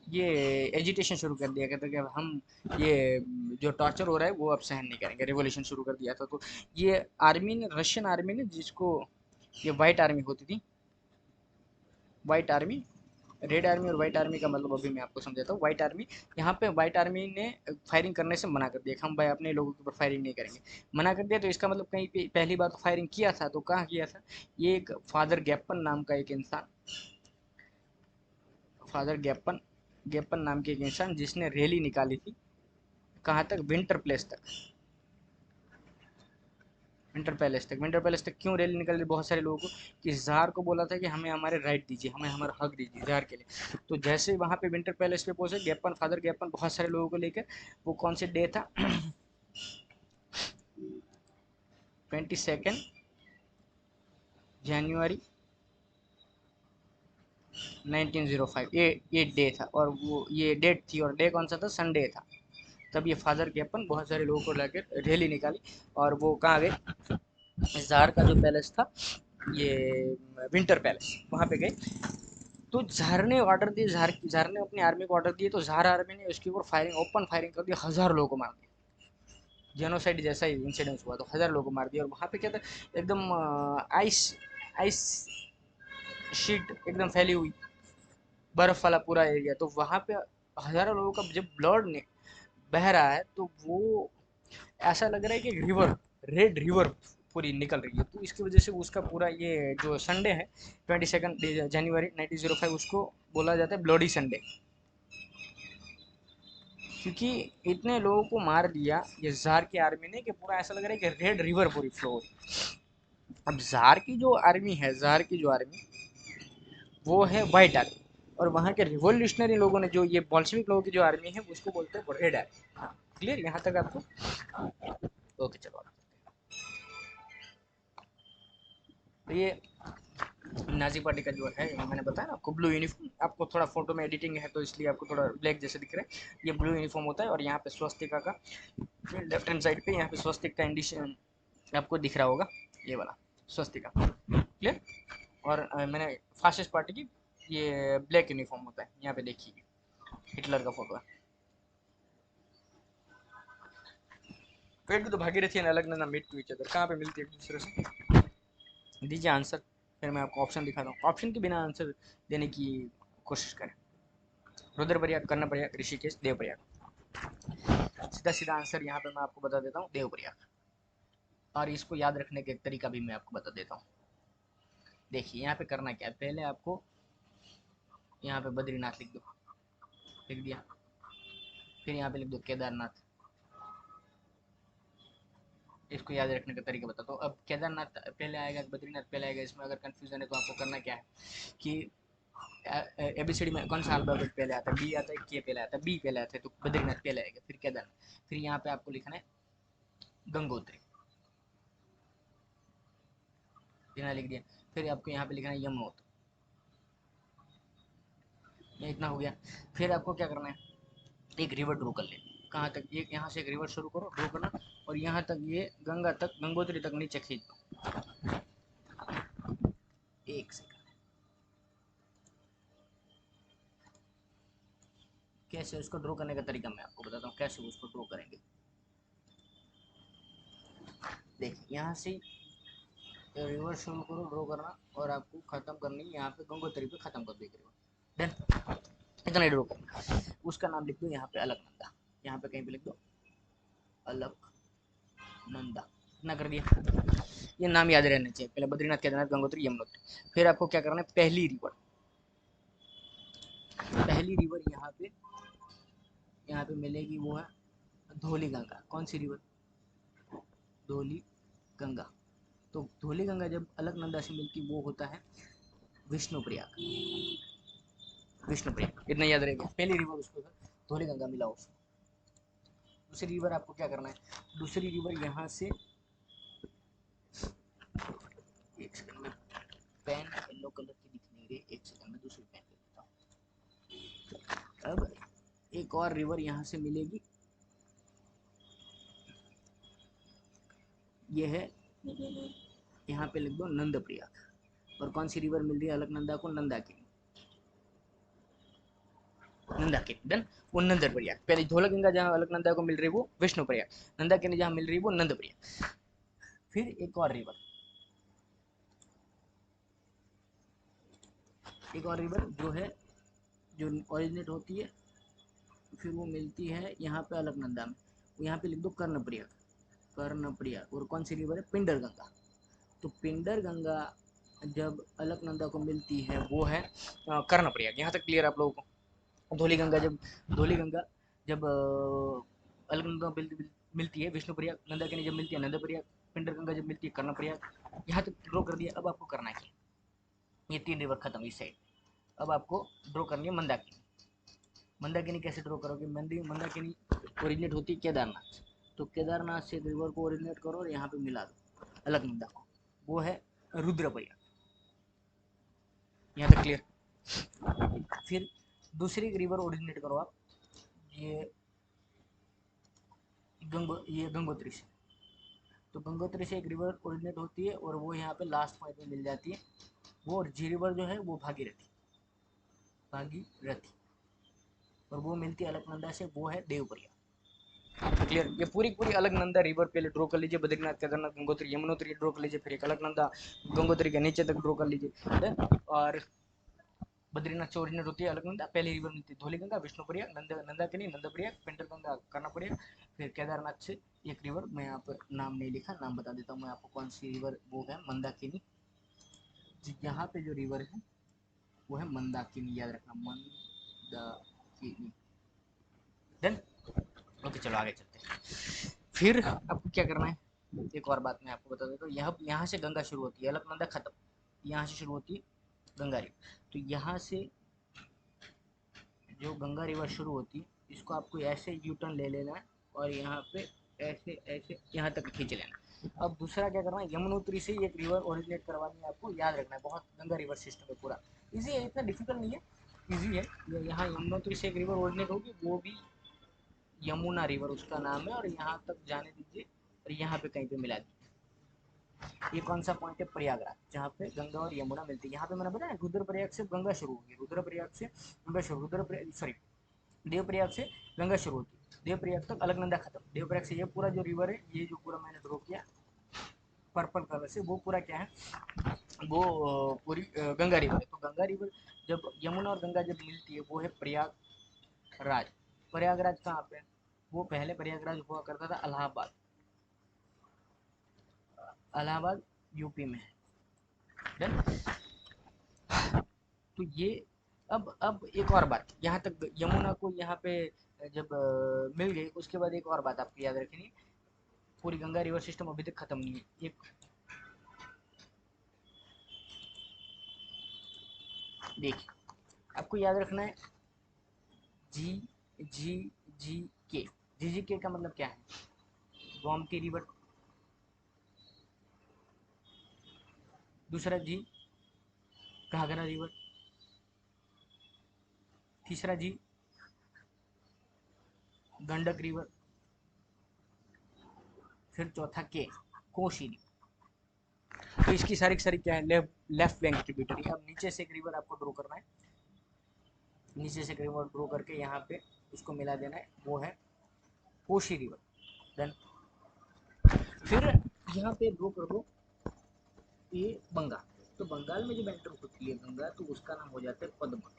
ये एजिटेशन शुरू कर दिया, कहते कि अब हम ये जो टॉर्चर हो रहा है वो अब सहन नहीं करेंगे, रिवॉल्यूशन शुरू कर दिया था। तो ये आर्मी ने, रशियन आर्मी ने, जिसको ये वाइट आर्मी होती थी, वाइट आर्मी, रेड आर्मी और वाइट आर्मी का मतलब अभी मैं आपको समझाता हूँ। वाइट आर्मी, यहाँ पे वाइट आर्मी ने फायरिंग करने से मना कर दिया कि हम भाई अपने लोगों के ऊपर फायरिंग नहीं करेंगे। मना कर दिया तो इसका मतलब कहीं पे पहली बार तो फायरिंग किया था, तो कहाँ किया था? ये एक फादर गैपन नाम का एक इंसान, फादर गैपन, गैपन नाम के एक इंसान जिसने रैली निकाली थी, कहाँ तक? विंटर प्लेस तक, विंटर पैलेस तक। विंटर पैलेस तक क्यों रैली निकल रही बहुत सारे लोगों को? कि जार को बोला था कि हमें हमारे राइट दीजिए, हमें हमारा हक दीजिए जार के लिए। तो जैसे ही वहाँ पे विंटर पैलेस पे पहुंचे गैपन, फादर गैपन बहुत सारे लोगों को लेकर, वो कौन से डे था? 22 जनवरी 1905, ये डे था, और वो ये डेट थी, और डे कौन सा था? संडे था। तब ये फादर गैपन बहुत सारे लोगों को लेकर रैली निकाली, और वो कहाँ गए? जार का जो पैलेस था, ये विंटर पैलेस, वहाँ पे गए। तो जार ने ऑर्डर दिए, जार ने अपनी आर्मी को ऑर्डर दिए, तो जार आर्मी ने उसके ऊपर फायरिंग, ओपन फायरिंग कर दी, 1000 लोगों को मार दिया। जेनोसाइड जैसा ही इंसिडेंस हुआ, तो 1000 लोगों को मार दिया। और वहाँ पे क्या था? एकदम आइस, आइस शीट एकदम फैली हुई, बर्फ वाला पूरा एरिया। तो वहाँ पे हजारों लोगों का जब ब्लड ने बह रहा है, तो वो ऐसा लग रहा है कि रिवर, रेड रिवर पूरी निकल रही है। तो इसकी वजह से उसका पूरा ये जो संडे है 22 जनवरी 1905, उसको बोला जाता है ब्लडी संडे, क्योंकि इतने लोगों को मार दिया ये जार की आर्मी ने कि पूरा ऐसा लग रहा है कि रेड रिवर पूरी फ्लो हो रही। अब जार की जो आर्मी है, जार की जो आर्मी वो है वाइट आर्मी, और वहाँ के रिवोल्यूशनरी लोगों ने, जो ये बॉल्शेविक लोगों की जो आर्मी है उसको बोलते हैं रेड आर्मी। क्लियर यहाँ तक आपको? ओके चलो। तो ये नाजी पार्टी का जो है, मैंने बताया ना आपको, ब्लू यूनिफॉर्म, आपको थोड़ा फोटो में एडिटिंग है तो इसलिए आपको थोड़ा ब्लैक जैसे दिख रहा है। ये ब्लू यूनिफॉर्म होता है, और यहाँ पे स्वस्तिका का लेफ्ट हैंड साइड पे यहाँ पे स्वस्तिक का इंडिशन आपको दिख रहा होगा, ये वाला स्वस्तिका। क्लियर। और मैंने फासिस्ट पार्टी की ये ब्लैक यूनिफॉर्म होता है, यहाँ पे देखिए हिटलर का फोटो है। पेट भी तो भागीरथी है, अलग ना मीट टू ईच अदर, कहाँ पे मिलती है एक दूसरे से? दीजिए आंसर, फिर मैं आपको ऑप्शन दिखाता हूँ, ऑप्शन के बिना आंसर देने की कोशिश करें। रुद्रप्रयाग, कर्णप्रयाग, ऋषिकेश, देवप्रयाग। सीधा सीधा आंसर यहाँ पे मैं आपको बता देता हूँ, देवप्रयाग। और इसको याद रखने का एक तरीका भी मैं आपको बता देता हूँ। देखिए यहाँ पे करना क्या है, पहले आपको यहाँ पे बद्रीनाथ लिख दो, लिख दिया। फिर यहाँ पे लिख दो केदारनाथ। इसको याद रखने का तरीका बताता हूँ। अब केदारनाथ पहले आएगा, बद्रीनाथ पहले आएगा, इसमें अगर कंफ्यूजन है तो आपको करना क्या है कि एबीसीडी में कौन सा अल्फाबेट पहले आता है, बी आता है, के पहले आता है, बी पहले आता है, तो बद्रीनाथ पहले आएगा, फिर केदारनाथ, फिर यहाँ पे आपको लिखना है गंगोत्री, यहाँ लिख दिया। फिर आपको यहाँ पे लिखना है यमुनोत्री, इतना हो गया। फिर आपको क्या करना है, एक रिवर ड्रॉ कर ले। कहाँ तक, ये यहाँ से एक रिवर शुरू करो, ड्रॉ करना, और यहाँ तक ये गंगा तक, गंगोत्री तक नीचे खींच दो। एक सेकंड, कैसे उसको ड्रॉ करने का तरीका मैं आपको बताता हूँ, कैसे उसको ड्रॉ करेंगे। देखिए यहाँ से रिवर शुरू करो ड्रॉ करना, और आपको खत्म करनी यहाँ पे गंगोत्री पे खत्म कर देगी रिवर। डन, इतना ही ड्रॉ करना। उसका नाम लिख दो यहाँ पे अलकनंदा, यहाँ पे कहीं पे लिख दो अलकनंदा, इतना कर दिया। ये नाम याद रहने चाहिए, पहले बद्रीनाथ, केदारनाथ, गंगोत्री, यमुनोत्री। फिर आपको क्या करना है, पहली रिवर, पहली रिवर यहाँ पे मिलेगी, वो है धौली गंगा। कौन सी रिवर, धौली गंगा। तो धौली गंगा जब अलकनंदा से मिलती वो होता है विष्णुप्रयाग, विष्णुप्रयाग, इतना याद रहेगा। पहली रिवर उसको धौली गंगा मिला उसको। दूसरी रिवर आपको क्या करना है, दूसरी रिवर यहाँ से, एक सेकंड में, पेन येलो कलर की दिख नहीं रही, एक सेकंड में दूसरी पेन ले लेता हूँ। अब एक और रिवर यहाँ से मिलेगी, ये है, यहाँ पे लिख दो नंद प्रयाग। और कौन सी रिवर मिल रही है अलकनंदा को, नंदाकिनी, नंदाकिनी। डन, वो नंद प्रयाग। पहले धौला गंगा जहाँ अलकनंदा को मिल रही है वो विष्णु प्रयाग, नंदाकिनी जहाँ मिल रही है वो नंद प्रयाग। फिर एक और रिवर, एक और रिवर जो है, जो ओरिजिनेट होती है, फिर वो मिलती है यहाँ पे अलकनंदा में, यहाँ पे लिख दो कर्णप्रयाग, कर्णप्रयाग। और कौन सी रिवर है, पिंडर गंगा। तो पिंडर गंगा जब अलकनंदा को मिलती है वो है कर्णप्रयाग। यहाँ तक क्लियर आप लोगों को। धौली गंगा जब, धौली गंगा जब अलकनंदा मिलती है विष्णुप्रयाग, नंदाकिनी जब मिलती है नंदप्रयाग, पिंडर गंगा जब मिलती है कर्णप्रयाग। यहाँ तक ड्रॉ कर दिया। अब आपको करना है, ये तीन रिवर खत्म इस साइड। अब आपको ड्रॉ करनी है मंदाकिनी। मंदाकिनी कैसे ड्रॉ करोगे, मंदाकिनी ओरिजिनेट होती है केदारनाथ, तो केदारनाथ से रिवर को ओरिजिनेट करो और यहाँ पे मिला दो अलकनंदा को, वो है रुद्रप्रयाग। यहाँ तक क्लियर। फिर दूसरी रिवर ओरिजिनेट करो आप, ये गंगोत्री से। तो गंगोत्री से एक रिवर ओरिजिनेट होती है और वो यहाँ पे लास्ट पॉइंट में मिल जाती है, वो जी रिवर जो है वो भागीरथी, भागीरथी। और वो मिलती है अलकनंदा से, वो है देवप्रयाग। क्लियर। ये पूरी पूरी अलकनंदा रिवर पहले ड्रॉ कर लीजिए, बद्रीनाथ, केदारनाथ, गंगोत्री, यमुनोत्री ड्रॉ कर लीजिए, फिर एक अलकनंदा गंगोत्री के नीचे तक ड्रॉ कर लीजिए। और बद्रीनाथ से ओरिजिनेट होती है अलकनंदा, पहली रिवर मिलती है धौली गंगा, विष्णुप्रयाग, नंदाकिनी, नंदप्रयाग, पिंडर गंगा, कर्णप्रयाग। फिर केदारनाथ से एक रिवर, मैं यहाँ पर नाम नहीं लिखा, नाम बता देता हूँ मैं आपको कौन सी रिवर, वो है मंदाकिनी। यहाँ पे जो रिवर है वो है मंदाकिनी, याद रखना, मंदाकिनी। डन, ओके चलो आगे चलते हैं। फिर आपको क्या करना है, एक और बात मैं आपको बता देता हूँ। यहाँ से गंगा शुरू होती है, अलकनंदा खत्म, यहाँ से शुरू होती है गंगा रिवर। तो यहाँ से जो गंगा रिवर शुरू होती है, इसको आपको ऐसे यू टर्न ले लेना है और यहाँ पे ऐसे ऐसे यहाँ तक खींच लेना। अब दूसरा क्या करना है, यमुनोत्री से एक रिवर ओरिजिनेट करवानी है आपको, याद रखना है, बहुत गंगा रिवर सिस्टम है पूरा, इजी है, इतना डिफिकल्ट नहीं है, इजी है। यहाँ यमुनोत्री से एक रिवर ओरिजिनेट होगी, वो भी यमुना रिवर उसका नाम है, और यहाँ तक जाने दीजिए और यहाँ पे कहीं पे मिला दीजिए। ये कौन सा पॉइंट है, प्रयागराज, जहाँ पे गंगा और यमुना मिलती है। यहाँ पे मैंने बताया रुद्रप्रयाग से गंगा शुरू होगी, रुद्रप्रयाग से गंगा शुरू, रुद्रप्रयाग सॉरी देवप्रयाग से गंगा शुरू होती है, देवप्रयाग तक अलकनंदा खत्म। देवप्रयाग से ये पूरा जो रिवर है, ये जो पूरा मैंने ड्रॉ किया पर्पल कलर से, वो पूरा क्या है, वो पूरी गंगा रिवर है। तो गंगा रिवर जब यमुना और गंगा जब मिलती है वो है प्रयागराज। प्रयागराज कहाँ पे, वो पहले प्रयागराज हुआ करता था इलाहाबाद, इलाहाबाद यूपी में है। डन। तो ये अब एक और बात, यहाँ तक यमुना को यहाँ पे जब मिल गई, उसके बाद एक और बात आपको याद रखनी, पूरी गंगा रिवर सिस्टम अभी तक खत्म नहीं है। एक देखिए, आपको याद रखना है जी जी जी के। जी जी के का मतलब क्या है? गोमती रिवर। दूसरा जी, घाघरा रिवर। तीसरा जी, गंडक रिवर। फिर चौथा के, कोशी रिवर। तो इसकी सारी की सारी क्या है? Left left bank tributary. अब नीचे से एक रिवर आपको ड्रॉ करना है, नीचे से एक रिवर ड्रॉ करके यहाँ पे उसको मिला देना है, वो है कोशी रिवर। देन फिर यहाँ पे ड्रॉ कर दो ये बंगाल। तो बंगाल में जब एंटर होती है गंगा, तो उसका नाम हो जाता है पद्मा।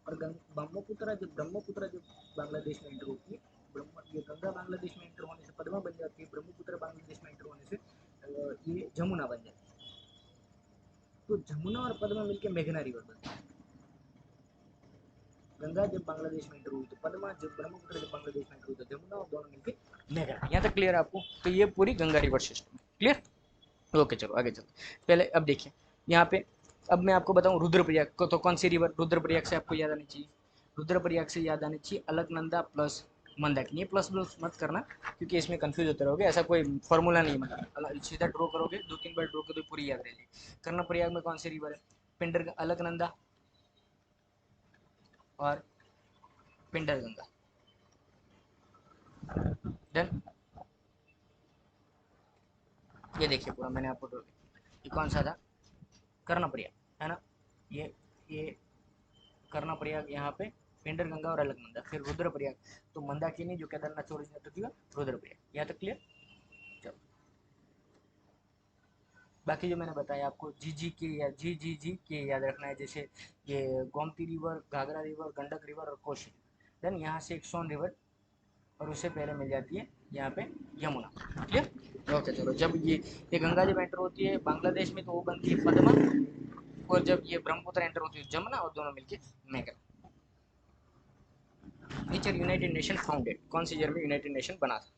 और ब्रह्मपुत्र जब बांग्लादेश में एंटर होती है, ये गंगा बांग्लादेश में एंटर होने से पद्मा बन जाती है, ब्रह्मपुत्र बांग्लादेश में एंटर होने से ये जमुना बन जाती है। तो जमुना और पद्मा मिलकर मेघना रिवर बनती है। गंगा जब बांग्लादेश में एंटर हुई तो पद्मा, जब ब्रह्मपुत्र जब बांग्लादेश में एंटर हुई तो जमुना, और दोनों मिलकर मेघना। यहाँ तक क्लियर है आपको? तो ये पूरी Ganga river system clear. Okay, चलो आगे चलते। पहले अब देखिए यहाँ पे, अब मैं आपको बताऊं रुद्रप्रयाग को, तो कौन सी रिवर रुद्रप्रयाग से आपको याद आनी चाहिए? रुद्रप्रयाग से याद आनी चाहिए अलकनंदा प्लस मंदाकिनी। ये प्लस प्लस मत करना, क्योंकि इसमें कंफ्यूज होते रहोगे, ऐसा कोई फॉर्मूला नहीं, मतलब सीधा ड्रॉ करोगे, दो तीन बार ड्रॉ करोगे तो पूरी याद रहेगी। कर्णप्रयाग में कौन सी रिवर है? पिंडर, अलकनंदा और पिंडर गंगा। डन। ये देखिए पूरा मैंने आपको ड्रॉ किया। ये कौन सा था? कर्णप्रयाग है ना। ये कर्णप्रयाग, यहाँ पे पिंडर गंगा और अलकनंदा। फिर रुद्रप्रयाग, तो मंदाकिनी जो केदारनाथ ओरिजिनेट होती है, रुद्रप्रयाग। यहाँ तक क्लियर। चलो, बाकी जो मैंने बताया आपको जी जी के या जी के याद रखना है, जैसे ये Gomti river, Ghaghara river, Gandak river और कोशी। देन यहाँ से एक सोन रिवर, और उससे पहले मिल जाती है यहाँ पे यमुना। क्लियर। ओके, चलो। जब ये गंगा जब एंटर होती है बांग्लादेश में, तो वो बनती है पद्मा, और जब ये ब्रह्मपुत्र एंटर होती है जमुना, और दोनों मिलके मेघना। नीचे यूनाइटेड नेशन फाउंडेड, कौन सी ईयर में यूनाइटेड नेशन बना था?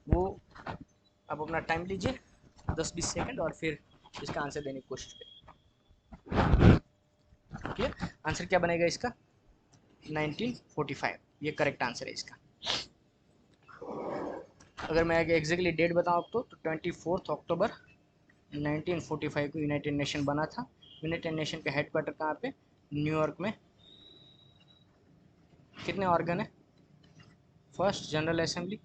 वो, अब अपना टाइम लीजिए 10-20 सेकंड, और फिर इसका आंसर देने की कोशिश करिए। क्लियर। आंसर क्या बनेगा इसका? 1945, ये करेक्ट आंसर है इसका। अगर मैं एग्जैक्टली डेट बताऊँ आपको, तो 24 अक्टूबर 1945 को यूनाइटेड नेशन बना था। यूनाइटेड नेशन का हेडक्वार्टर कहाँ पे? न्यूयॉर्क में। कितने ऑर्गन है? फर्स्ट जनरल असेंबली,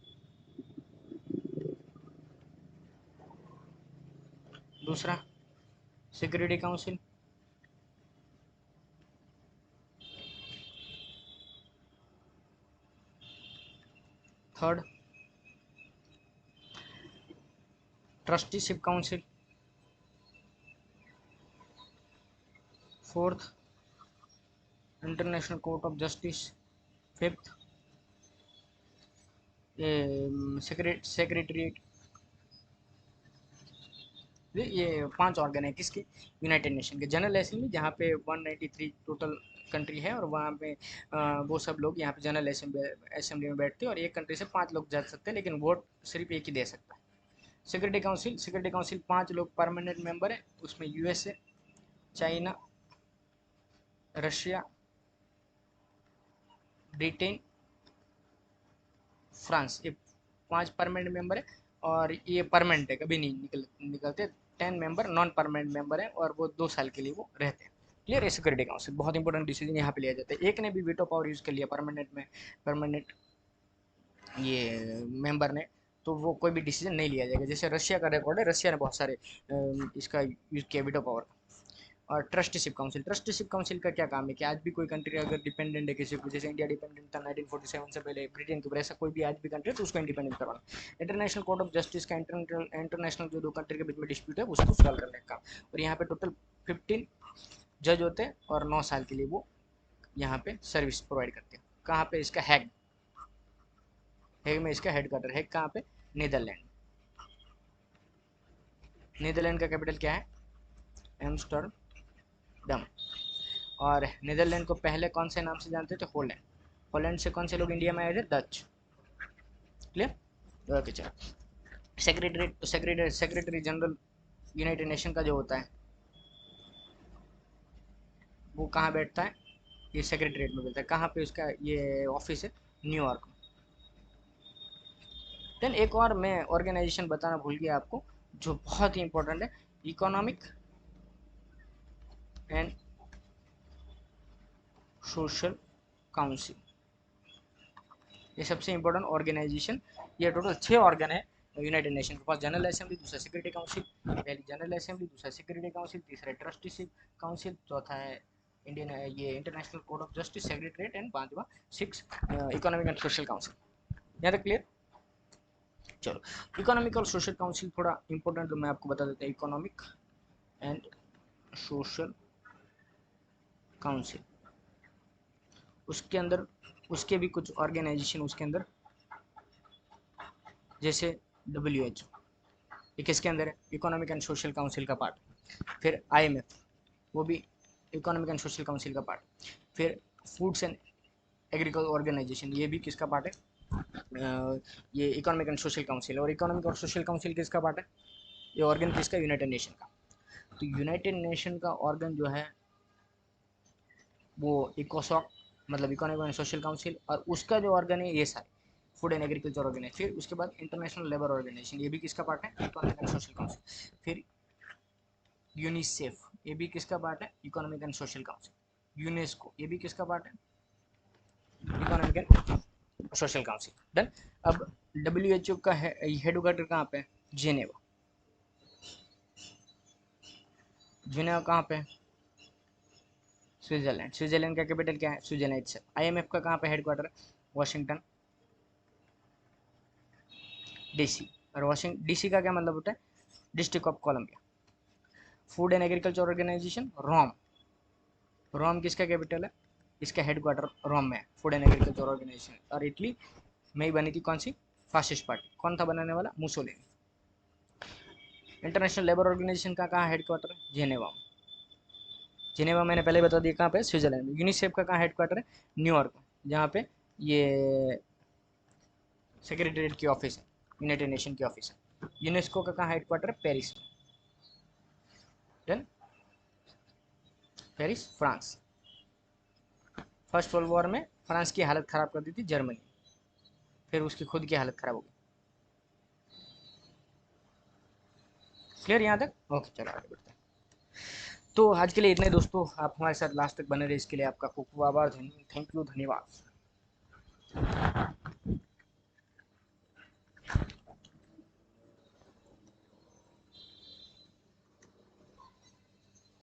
दूसरा security council, third trusteeship council, fourth international court of justice, fifth secretariat. ये 5 ऑर्गन है किसके? यूनाइटेड नेशन के। जनरल असेंबली, जहाँ पे 193 टोटल कंट्री है, और वहाँ पे वो सब लोग यहाँ पे जनरल असेंबली में बैठते हैं, और एक कंट्री से 5 लोग जा सकते हैं, लेकिन वोट सिर्फ एक ही दे सकता है। सिक्योरिटी काउंसिल 5 लोग परमानेंट मेंबर है, उसमें USA, China, Russia, Britain, France, ये 5 परमानेंट मेंबर है, और ये परमानेंट है, कभी नहीं निकलते। 10 मेंबर नॉन परमानेंट मेंबर है, और वो 2 साल के लिए वो रहते हैं। क्लियर है। सिक्योरिटी काउंसिल बहुत इंपॉर्टेंट डिसीजन यहाँ पे लिया जाता है। एक ने भी वीटो पावर यूज़ कर लिया परमानेंट में, परमानेंट ये मेंबर ने, तो वो कोई भी डिसीजन नहीं लिया जाएगा। जैसे रशिया का रिकॉर्ड है, रशिया ने बहुत सारे इसका यूज़ किया वीटो पावर। और ट्रस्टीशिप काउंसिल का क्या काम है कि आज भी कोई कंट्री अगर डिपेंडेंट है किसी को, जैसे इंडिया डिपेंडेंट था 1947 से पहले ब्रिटेन के ऊपर, ऐसा कोई भी आज भी कंट्री है तो उसको इंडिपेंडेंट करवाना। इंटरनेशनल कोर्ट ऑफ जस्टिस का इंटरनेशनल जो 2 कंट्री के बीच में डिस्प्यूट है उसको सॉल्व करने का काम। और यहाँ पे टोटल 15 जज होते हैं, और 9 साल के लिए वो यहाँ पे सर्विस प्रोवाइड करते हैं। कहाँ पे? इसका हैग, हैग में इसका हेड क्वार्टर है। कहाँ पे? नीदरलैंड। नीदरलैंड का कैपिटल क्या है? एम्स्टर्डम। और नीदरलैंड को पहले कौन से नाम से जानते थे? हॉलैंड। हॉलैंड से कौन से लोग इंडिया में आए थे? डच। क्लियर? ओके चलो। सेक्रेटरी जनरल यूनाइटेड नेशन का जो होता है वो कहाँ बैठता है? ये सेक्रेटरीट में बैठता है। कहाँ पे उसका ये ऑफिस है? न्यूयॉर्क में। देन एक और मैं ऑर्गेनाइजेशन बताना भूल गया आपको, जो बहुत ही इंपॉर्टेंट है, इकोनॉमिक एंड सोशल काउंसिल। ये सबसे इंपॉर्टेंट ऑर्गेनाइजेशन। ये टोटल 6 ऑर्गन है यूनाइटेड नेशन के पास। जनरल असेंबली, दूसरा सिक्योरिटी काउंसिल, पहली जनरल असेंबली, दूसरा सिक्योरिटी काउंसिल, तीसरा ट्रस्टीशिप काउंसिल, चौथा है इंडियन ये international court of justice secretariat, and पांचवा 6 इकोनॉमिक एंड सोशल काउंसिल। यहाँ तक क्लियर? चलो, इकोनॉमिक और सोशल काउंसिल थोड़ा इंपॉर्टेंट, तो मैं आपको बता देता हूँ। इकोनॉमिक एंड सोशल काउंसिल, उसके अंदर उसके भी कुछ ऑर्गेनाइजेशन उसके अंदर, जैसे WHO, ये किसके अंदर है? इकोनॉमिक एंड सोशल काउंसिल का पार्ट। फिर IMF, वो भी इकोनॉमिक एंड सोशल काउंसिल का पार्ट। फिर फूड्स एंड एग्रीकल्चर ऑर्गेनाइजेशन, ये भी किसका पार्ट है? ये इकोनॉमिक एंड सोशल काउंसिल। और इकोनॉमिक और सोशल काउंसिल किसका पार्ट है? ये ऑर्गन किसका? यूनाइटेड नेशन का। तो यूनाइटेड नेशन का ऑर्गन जो है वो इकोसॉक, मतलब इकोनॉमिक एंड सोशल काउंसिल, और उसका जो ऑर्गन है ये सारे फूड एंड एग्रीकल्चर ऑर्गेनाइजेशन। फिर उसके बाद इंटरनेशनल लेबर ऑर्गेनाइजेशन, ये भी किसका पार्ट है? Economic and social council. फिर यूनिसेफ, ये भी किसका पार्ट है? Economic and social council. UNESCO, ये भी किसका पार्ट है? Economic and social council. Done. अब WHO का हेड क्वार्टर कहाँ पे है? जेनेवा। जेनेवा कहाँ पे है? स्विट्जरलैंड। स्विट्जरलैंड का कैपिटल क्या है? स्विट्जरलैंड से। IMF का कहाँ पे हेड क्वार्टर है? Washington DC। और वॉशिंगटन DC का क्या मतलब होता है? District of Columbia. Food and agriculture organisation, Rome. Rome किसका कैपिटल है? इसका हेड क्वार्टर रोम में है, फूड एंड एग्रीकल्चर ऑर्गेनाइजेशन। और इटली में ही बनी थी कौन सी? Fascist party. कौन था बनाने वाला? मुसोलिनी। इंटरनेशनल लेबर ऑर्गेनाइजेशन का कहाँ हेड क्वार्टर है? जेनेवा। जिनेवा मैंने पहले बता दिया कहाँ पे? स्विट्जरलैंड में। यूनिसेफ का कहाँ हेडक्वार्टर है? न्यूयॉर्क में, जहाँ पे ये सेक्रेटरीट की ऑफिस है, यूनाइटेड नेशन की ऑफिस है। यूनेस्को का कहाँ हेडक्वार्टर है? पेरिस में। Then Paris, France. First world war में फ्रांस की हालत खराब कर दी थी जर्मनी, फिर उसकी खुद की हालत खराब हो गई। क्लियर यहाँ तक? ओके चलो आगे बढ़ते हैं। तो आज के लिए इतने दोस्तों, आप हमारे साथ लास्ट तक बने रहे इसके लिए आपका खूब खूब आभार। थैंक यू, धन्यवाद।